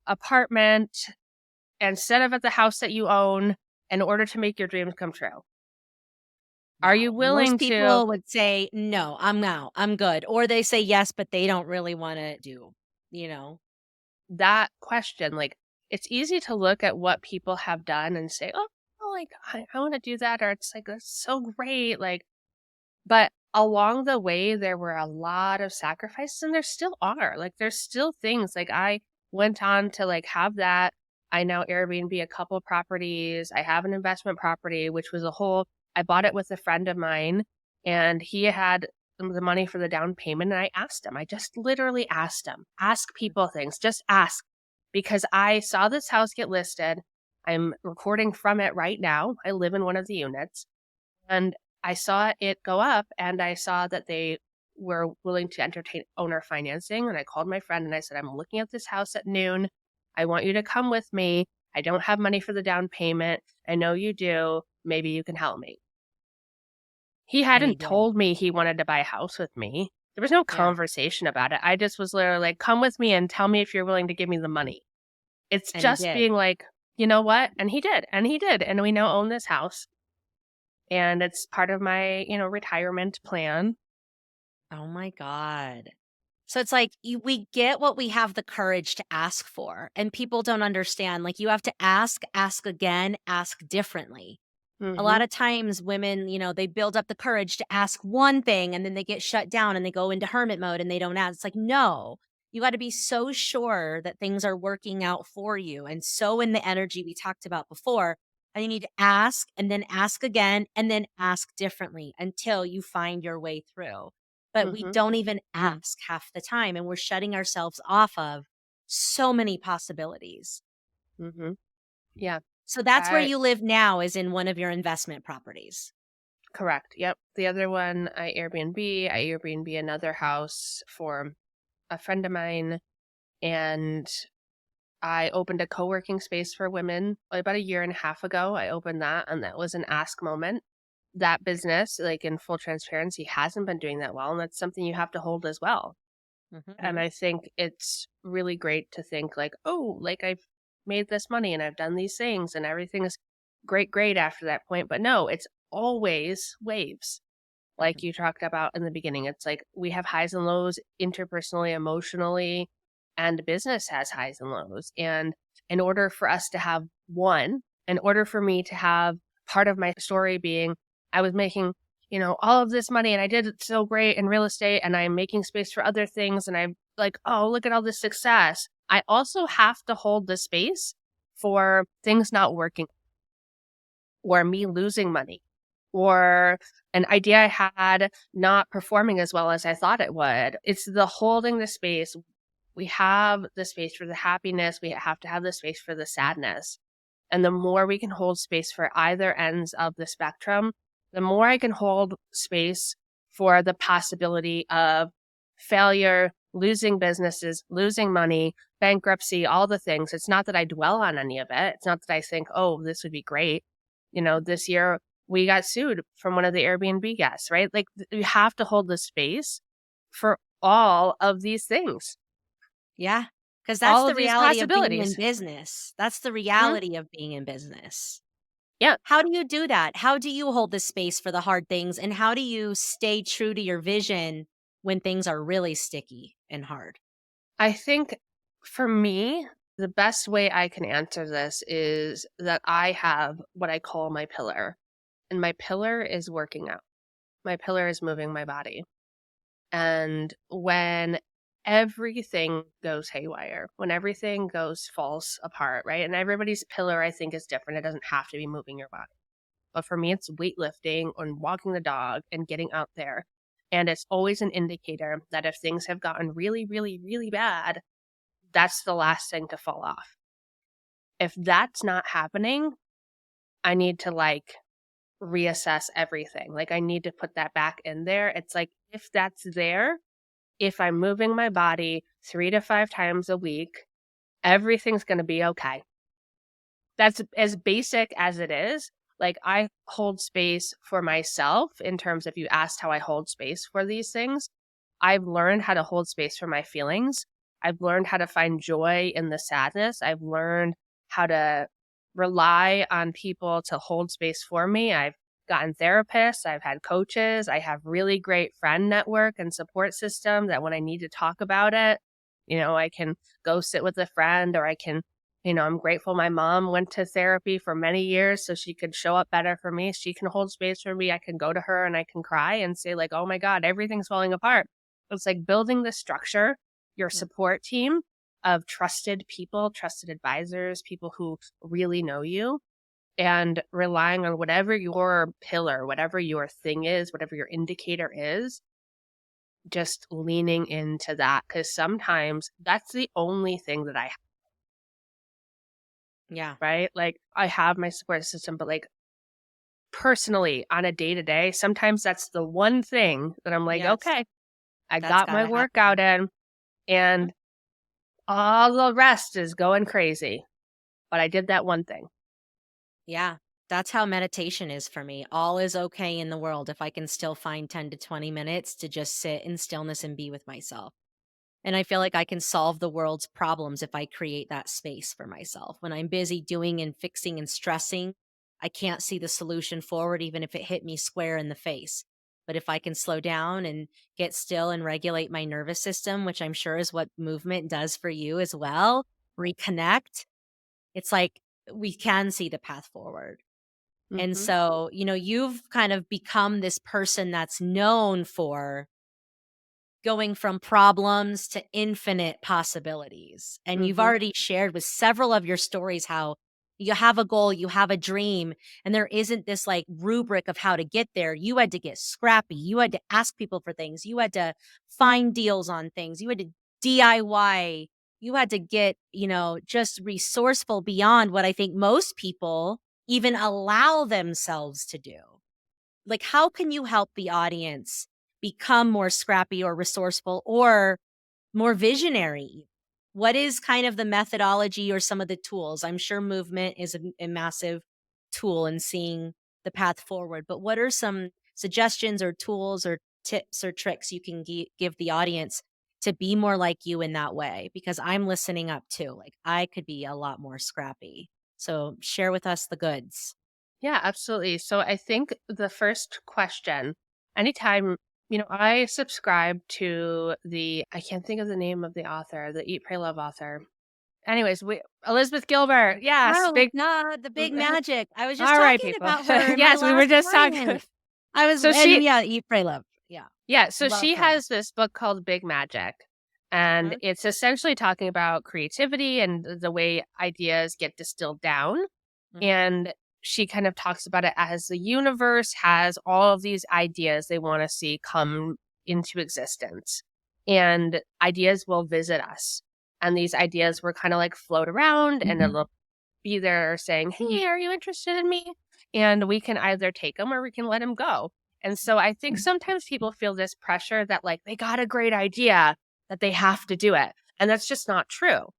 apartment instead of at the house that you own in order to make your dreams come true? Are you Wow. Most willing to people would say, no, I'm out. I'm good. Or they say yes, but they don't really want to do, you know? that question? Like, it's easy to look at what people have done and say, oh, well, like, I want to do that. Or it's like, that's so great. Like, but along the way, there were a lot of sacrifices and there still are. Like, there's still things like I went on to like have that. I now Airbnb a couple properties. I have an investment property, which was I bought it with a friend of mine and he had the money for the down payment. And I asked him, I just literally asked him, ask people things, just ask because I saw this house get listed. I'm recording from it right now. I live in one of the units, and I saw it go up, and I saw that they were willing to entertain owner financing. And I called my friend and I said, I'm looking at this house at noon. I want you to come with me. I don't have money for the down payment. I know you do. Maybe you can help me. He And he hadn't did. told me he wanted to buy a house with me. There was no Yeah. conversation about it. I just was literally like, come with me and tell me if you're willing to give me the money. It's And he just did. being like, you know what? And he did. And he did. And we now own this house. And it's part of my, retirement plan. Oh my God. So it's like we get what we have the courage to ask for, and people don't understand. Like you have to ask again, ask differently. A lot Mhm. of times women, they build up the courage to ask one thing and then they get shut down and they go into hermit mode and they don't ask. It's like, no, you got to be so sure that things are working out for you. And so in the energy we talked about before, and you need to ask and then ask again and then ask differently until you find your way through. But we Mhm. don't even ask half the time and we're shutting ourselves off of so many possibilities. Mhm. Yeah. So that's where I you live now is in one of your investment properties. Correct. Yep. The other one I Airbnb. I Airbnb another house for a friend of mine, and I opened a co-working space for women about a year and a half ago. I opened that, and that was an ask moment. That business, like in full transparency, hasn't been doing that well, and that's something you have to hold as well. And Mhm. I think it's really great to think like, oh, like I've made this money and I've done these things and everything is great, great after that point. But no, it's always waves. Like Mhm. you talked about in the beginning, it's like we have highs and lows interpersonally, emotionally, and business has highs and lows. And in order for us to have one, in order for me to have part of my story being I was making, all of this money and I did it so great in real estate and I'm making space for other things and I'm like, oh, look at all this success. I also have to hold the space for things not working or me losing money or an idea I had not performing as well as I thought it would. It's the holding the space. We have the space for the happiness. We have to have the space for the sadness. And the more we can hold space for either ends of the spectrum, the more I can hold space for the possibility of failure, losing businesses, losing money, bankruptcy, all the things. It's not that I dwell on any of it. It's not that I think, oh, this would be great. This year we got sued from one of the Airbnb guests, right? Like you have to hold the space for all of these things, Yeah, because that's all the of these reality of being in possibilities. business. That's the Mhm. reality of being in business. Yeah. How do you do that? How do you hold the space for the hard things, and how do you stay true to your vision when things are really sticky and hard? I think for me, the best way I can answer this is that I have what I call my pillar, and my pillar is working out. My pillar is moving my body. And when everything goes haywire, when everything falls apart, right? And everybody's pillar, I think, is different. It doesn't have to be moving your body. But for me, it's weightlifting and walking the dog and getting out there. And it's always an indicator that if things have gotten really, really, really bad, that's the last thing to fall off. If that's not happening, I need to reassess everything. Like I need to put that back in there. It's like if that's there, if I'm moving my body 3 to 5 times a week, everything's going to be okay. That's as basic as it is. Like I hold space for myself in terms of you asked how I hold space for these things. I've learned how to hold space for my feelings. I've learned how to find joy in the sadness. I've learned how to rely on people to hold space for me. I've gotten therapists, I've had coaches, I have really great friend network and support system that when I need to talk about it, I can go sit with a friend or I can I'm grateful my mom went to therapy for many years so she could show up better for me. She can hold space for me. I can go to her and I can cry and say like, "Oh my god, everything's falling apart." It's like building the structure, your Mm. support team of trusted people, trusted advisors, people who really know you, and relying on whatever your pillar, whatever your thing is, whatever your indicator is, just leaning into that. Because sometimes that's the only thing that I have. Yeah. right? Like I have my support system, but like personally on a day to day, sometimes that's the one thing that I'm like, Yes. okay, I That's got my gotta workout happen. in Mhm. and all the rest is going crazy. But I did that one thing. Yeah. That's how meditation is for me. All is okay in the world if I can still find 10 to 20 minutes to just sit in stillness and be with myself. And I feel like I can solve the world's problems if I create that space for myself. When I'm busy doing and fixing and stressing, I can't see the solution forward, even if it hit me square in the face. But if I can slow down and get still and regulate my nervous system, which I'm sure is what movement does for you as well, reconnect, it's like we can see the path forward. And Hmm. so, you've kind of become this person that's known for going from problems to infinite possibilities. And you've Hmm. already shared with several of your stories how you have a goal, you have a dream, and there isn't this like rubric of how to get there. You had to get scrappy. You had to ask people for things. You had to find deals on things. You had to DIY. You had to get, just resourceful beyond what I think most people even allow themselves to do. Like, how can you help the audience become more scrappy or resourceful or more visionary? What is kind of the methodology or some of the tools? I'm sure movement is a massive tool in seeing the path forward, but what are some suggestions or tools or tips or tricks you can give the audience to be more like you in that way? Because I'm listening up too. Like, I could be a lot more scrappy. So share with us the goods. Yeah, absolutely. So I think the first question, anytime, I subscribe to I can't think of the name of the author, the Eat, Pray, Love author. Anyways, Elizabeth Gilbert. Yes, Oh, big. no, the big magic. I was just All right, talking people. about her in my Yes, we were last just talking. client. I was So and she, yeah, Eat, Pray, Love. Yeah, yeah, so love she her. has this book called Big Magic, and Mhm, it's essentially talking about creativity and the way ideas get distilled down. mhm, And she kind of talks about it as the universe has all of these ideas they want to see come into existence. And ideas will visit us. And these ideas will kind of like float around and it'll be there saying, "Hey, are you interested in me?" And we can either take them or we can let them go. And so I think sometimes people feel this pressure that like they got a great idea, that they have to do it. And that's just not true.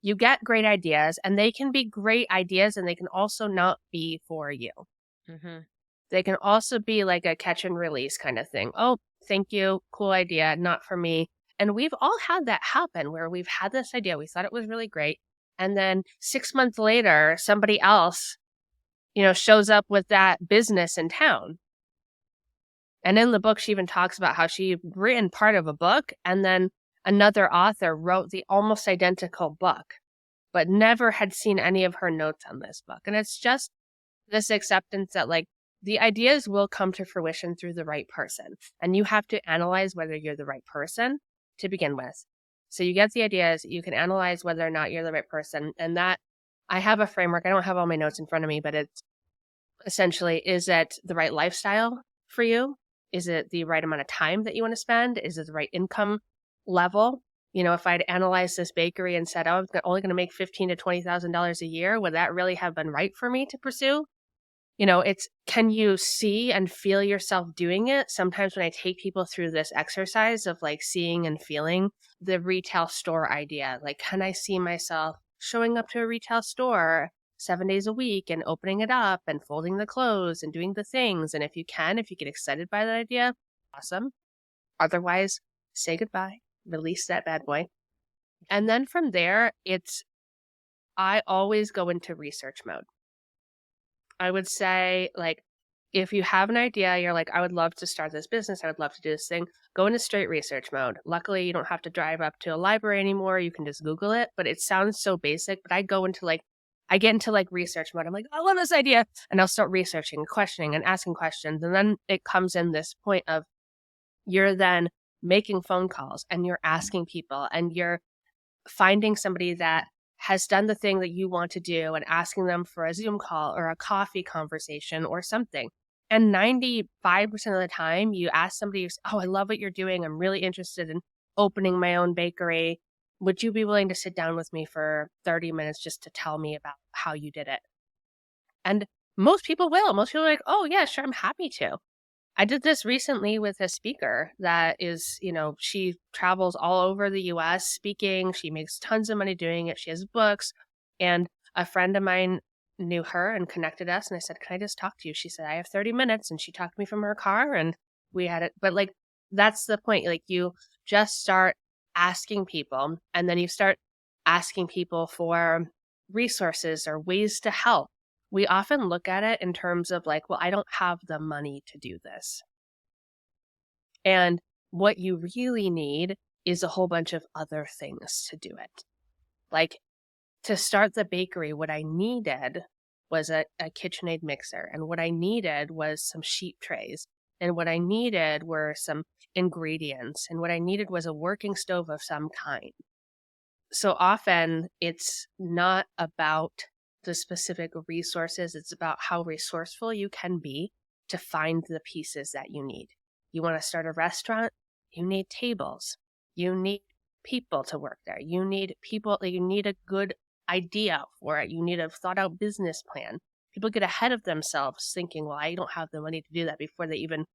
You get great ideas and they can be great ideas and they can also not be for you. mhm, They can also be like a catch and release kind of thing. Oh, thank you. Cool idea. Not for me. And we've all had that happen where we've had this idea. We thought it was really great. And then 6 months later, somebody else, shows up with that business in town. And in the book, she even talks about how she written part of a book and then another author wrote the almost identical book but never had seen any of her notes on this book. And it's just this acceptance that like the ideas will come to fruition through the right person. And you have to analyze whether you're the right person to begin with. So you get the ideas, you can analyze whether or not you're the right person. And that I have a framework. I don't have all my notes in front of me, but it's essentially, is it the right lifestyle for you? Is it the right amount of time that you want to spend? Is it the right income level? If I'd analyzed this bakery and said, "Oh, I'm only going to make $15,000 to $20,000 a year," would that really have been right for me to pursue? It's can you see and feel yourself doing it? Sometimes when I take people through this exercise of like seeing and feeling the retail store idea, like, can I see myself showing up to a retail store 7 days a week and opening it up and folding the clothes and doing the things? And if you get excited by that idea, awesome. Otherwise, say goodbye, release that bad boy. And then from there, I always go into research mode. I would say, like, if you have an idea, you're like, I would love to start this business, I would love to do this thing, go into straight research mode. Luckily, you don't have to drive up to a library anymore. You can just Google it. But it sounds so basic. But I get into like research mode. I'm like, I love this idea. And I'll start researching, questioning, and asking questions. And then it comes in this point of you're then making phone calls and you're asking people and you're finding somebody that has done the thing that you want to do and asking them for a Zoom call or a coffee conversation or something. And 95% of the time, you ask somebody, "Oh, I love what you're doing. I'm really interested in opening my own bakery. Would you be willing to sit down with me for 30 minutes just to tell me about how you did it? And most people will. Most people are like, oh, yeah, sure, I'm happy to. I did this recently with a speaker that is, she travels all over the US speaking. She makes tons of money doing it. She has books. And a friend of mine knew her and connected us. And I said, can I just talk to you? She said, I have 30 minutes. And she talked to me from her car and we had it. But like, that's the point. Like, you just start asking people and then you start asking people for resources or ways to help. We often look at it in terms of like, well, I don't have the money to do this. And what you really need is a whole bunch of other things to do it. Like, to start the bakery, what I needed was a KitchenAid mixer. And what I needed was some sheet trays. And what I needed were some ingredients. And what I needed was a working stove of some kind. So often it's not about the specific resources. It's about how resourceful you can be to find the pieces that you need. You want to start a restaurant? You need tables. You need people to work there. You need a good idea for it. You need a thought out business plan. People get ahead of themselves thinking, well, I don't have the money to do that, before they even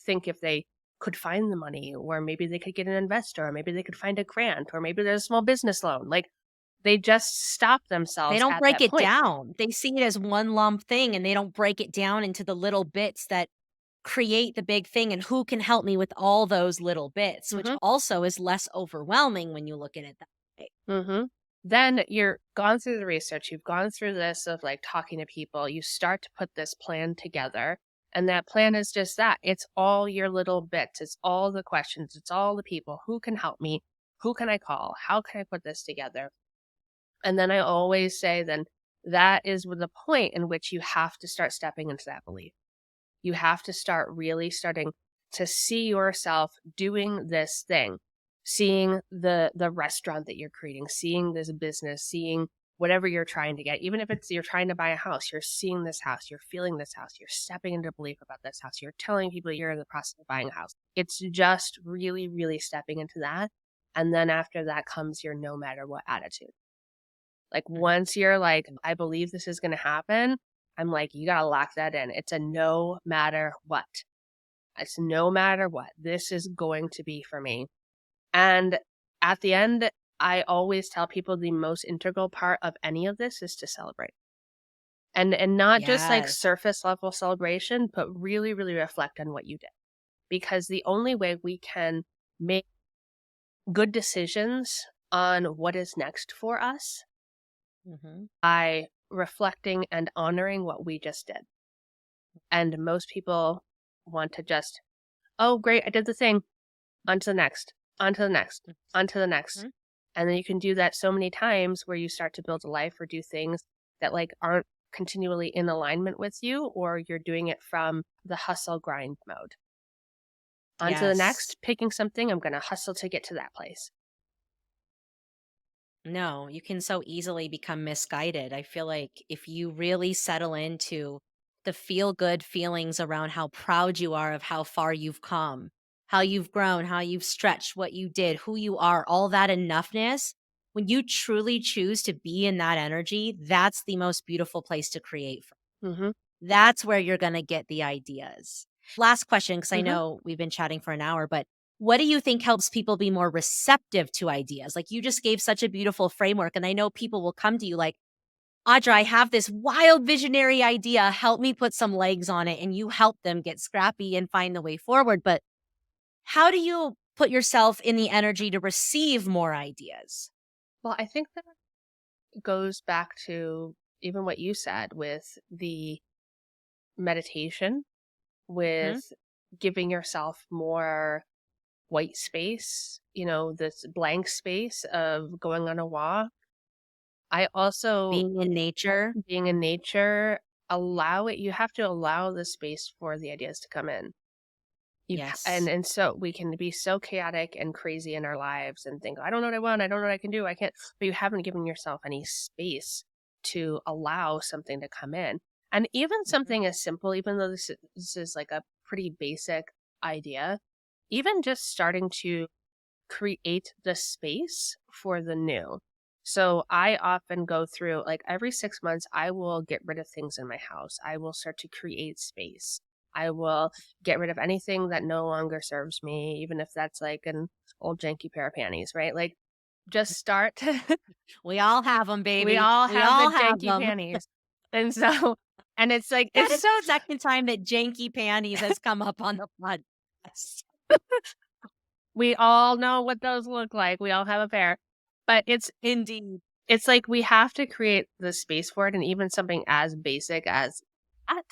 think if they could find the money, or maybe they could get an investor, or maybe they could find a grant, or maybe there's a small business loan. Like, they just stop They themselves don't at break that it point. down. They see it as one lump thing and they don't break it down into the little bits that create the big thing, and who can help me with all those little bits, which Mm-hmm. also is less overwhelming when you look at it that way. Mm-hmm. Then you're gone through the research. You've gone through this of like talking to people. You start to put this plan together. And that plan is just that. It's all your little bits. It's all the questions. It's all the people. Who can help me? Who can I call? How can I put this together? And then I always say, then that is the point in which you have to start stepping into that belief. You have to start really starting to see yourself doing this thing, seeing the restaurant that you're creating, seeing this business, seeing whatever you're trying to get. Even if it's you're trying to buy a house, you're seeing this house, you're feeling this house, you're stepping into belief about this house, you're telling people you're in the process of buying a house. It's just really, really stepping into that. And then after that comes your no matter what attitude. Like, Mhm. once you're like, I believe this is going to happen, I'm like, you got to lock that in. It's a no matter what. It's no matter what. This is going to be for me. And at the end, I always tell people the most integral part of any of this is to celebrate. And not just like Yes. surface level celebration, but really, really reflect on what you did. Because the only way we can make good decisions on what is next for us Mhm. by reflecting and honoring what we just did. And most people want to just, oh, great, I did the thing, on to the next, on to the next, on to the next. Mhm. And then you can do that so many times where you start to build a life or do things that like aren't continually in alignment with you, or you're doing it from the hustle grind mode. On to the Yes. next, picking something, I'm going to hustle to get to that place. No, you can so easily become misguided. I feel like if you really settle into the feel good feelings around how proud you are of how far you've come, how you've grown, how you've stretched, what you did, who you are, all that enoughness, when you truly choose to be in that energy, that's the most beautiful place to create from. Mm-hmm. That's where you're going to get the ideas. Last question, because I Mm-hmm. know we've been chatting for an hour, but what do you think helps people be more receptive to ideas? Like, you just gave such a beautiful framework. And I know people will come to you like, Audra, I have this wild visionary idea. Help me put some legs on it. And you help them get scrappy and find the way forward. But how do you put yourself in the energy to receive more ideas? Well, I think that goes back to even what you said with the meditation, Hmm. with giving yourself more white space, this blank space of going on a walk. I also, Being in nature. being in nature, you have to allow the space for the ideas to come in. Yes. And so we can be so chaotic and crazy in our lives and think, I don't know what I want, I don't know what I can do, I can't, but you haven't given yourself any space to allow something to come in. And even Mhm. something as simple, even though this is like a pretty basic idea, even just starting to create the space for the new. So I often go through, like, every 6 months, I will get rid of things in my house. I will start to create space. I will get rid of anything that no longer serves me, even if that's like an old janky pair of panties, right? Like, just start. We all have them, We baby. all We have the all have janky them. panties. And so, and it's like, That is it's the second time that janky panties has come up on the podcast. we all know what those look like. We all have a pair. But Indeed. it's like we have to create the space for it, and even something as basic as that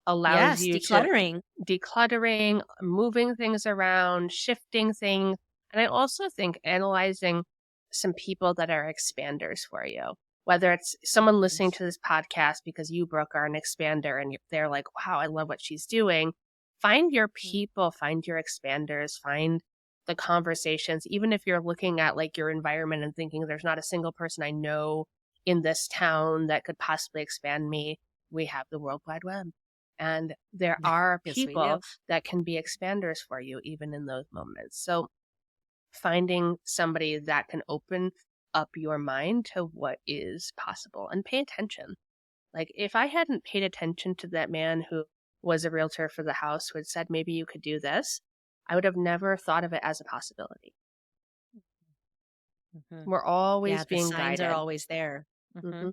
allows Yes, you to decluttering. decluttering, moving things around, shifting things. And I also think analyzing some people that are expanders for you, whether it's someone listening to this podcast because you, Brooke, are an expander and they're like, wow, I love what she's doing. Find your people, find your expanders, find the conversations, even if you're looking at like your environment and thinking there's not a single person I know in this town that could possibly expand me. We have the World Wide Web. And there are Yes, we do. people that can be expanders for you, even in those moments. So finding somebody that can open up your mind to what is possible and pay attention. Like, if I hadn't paid attention to that man who was a realtor for the house who had said, maybe you could do this, I would have never thought of it as a possibility. We're Yeah, always the being signs are guided. always there. Hmm.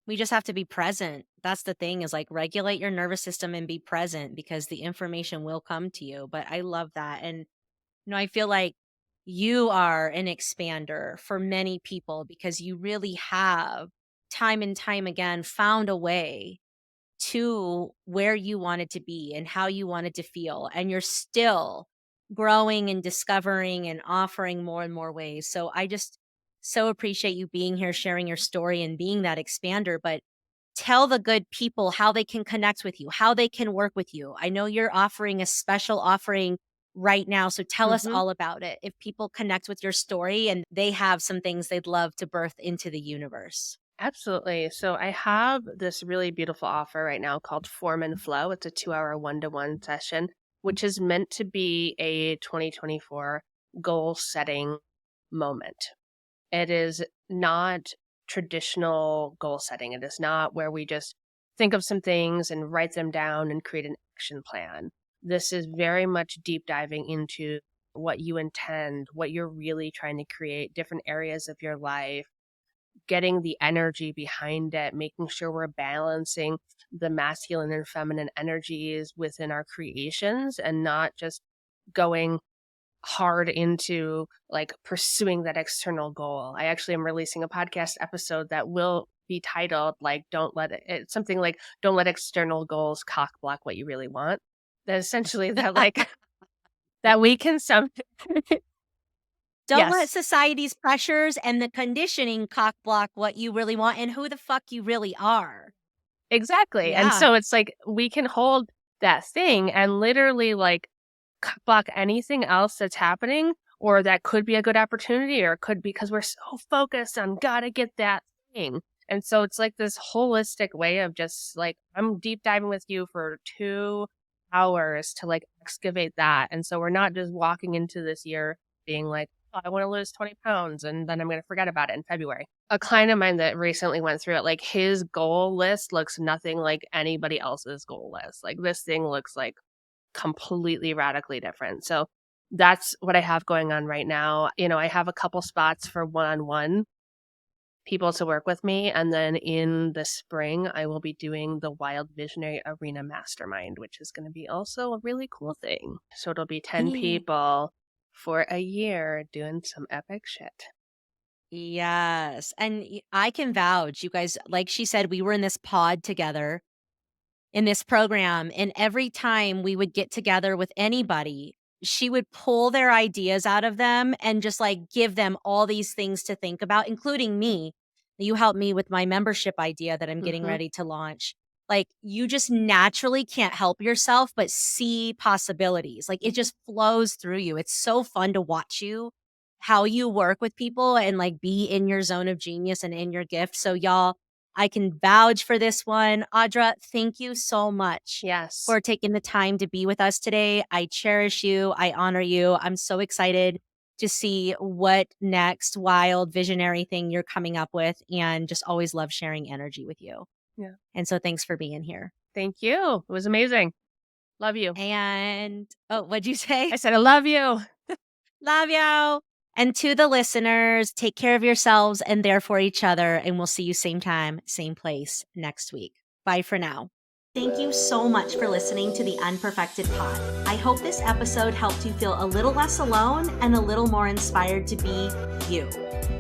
We just have to be present. That's the thing, is like regulate your nervous system and be present, because the information will come to you. But I love that. And I feel like you are an expander for many people, because you really have time and time again found a way to where you wanted to be and how you wanted to feel. And you're still growing and discovering and offering more and more ways. So I just so appreciate you being here, sharing your story and being that expander. But tell the good people how they can connect with you, how they can work with you. I know you're offering a special offering right now. So tell us Hmm. all about it. If people connect with your story and they have some things they'd love to birth into the universe. Absolutely. So I have this really beautiful offer right now called Form and Flow. It's a 2 hour one-to-one session, which is meant to be a 2024 goal setting moment. It is not traditional goal setting. It is not where we just think of some things and write them down and create an action plan. This is very much deep diving into what you intend, what you're really trying to create, different areas of your life, getting the energy behind it, making sure we're balancing the masculine and feminine energies within our creations and not just going hard into like pursuing that external goal. I actually am releasing a podcast episode that will be titled like don't let it's something like don't let external goals cock block what you really want. That essentially that like that we can some Don't let yes. society's pressures and the conditioning cock block what you really want and who the fuck you really are. Exactly. And Yeah. so it's like we can hold that thing and literally like block anything else that's happening or that could be a good opportunity or it could be because we're so focused on gotta get that thing. And so it's like this holistic way of just like, I'm deep diving with you for 2 hours to like excavate that. And so we're not just walking into this year being like, oh, I want to lose 20 pounds and then I'm going to forget about it in February. A client of mine that recently went through it, like his goal list looks nothing like anybody else's goal list. Like this thing looks like completely radically different. So that's what I have going on right now. You know, I have a couple spots for one-on-one people to work with me. And then in the spring, I will be doing the Wild Visionary Arena Mastermind, which is going to be also a really cool thing. So it'll be 10 people for a year doing some epic shit. Yes. And I can vouch, you guys, like she said, we were in this pod together in this program. And every time we would get together with anybody, she would pull their ideas out of them and just like give them all these things to think about, including me. You helped me with my membership idea that I'm getting Mm-hmm. ready to launch. Like, you just naturally can't help yourself but see possibilities. Like, it just flows through you. It's so fun to watch you, how you work with people and like be in your zone of genius and in your gift. So, y'all, I can vouch for this one. Audra, thank you so much Yes. for taking the time to be with us today. I cherish you. I honor you. I'm so excited to see what next wild visionary thing you're coming up with, and just always love sharing energy with you. Yeah. And so thanks for being here. Thank you. It was amazing. Love you. And what'd you say? I said, I love you. Love you. And to the listeners, take care of yourselves and therefore each other. And we'll see you same time, same place next week. Bye for now. Thank you so much for listening to the Unperfected Pod. I hope this episode helped you feel a little less alone and a little more inspired to be you.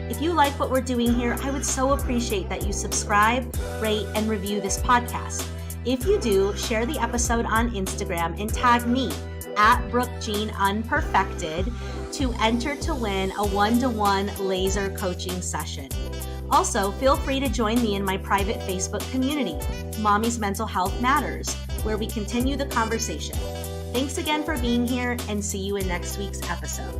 If you like what we're doing here, I would so appreciate that you subscribe, rate, and review this podcast. If you do, share the episode on Instagram and tag me at BrookeJeanUnperfected to enter to win a 1-to-1 laser coaching session. Also, feel free to join me in my private Facebook community, Mommy's Mental Health Matters, where we continue the conversation. Thanks again for being here, and see you in next week's episode.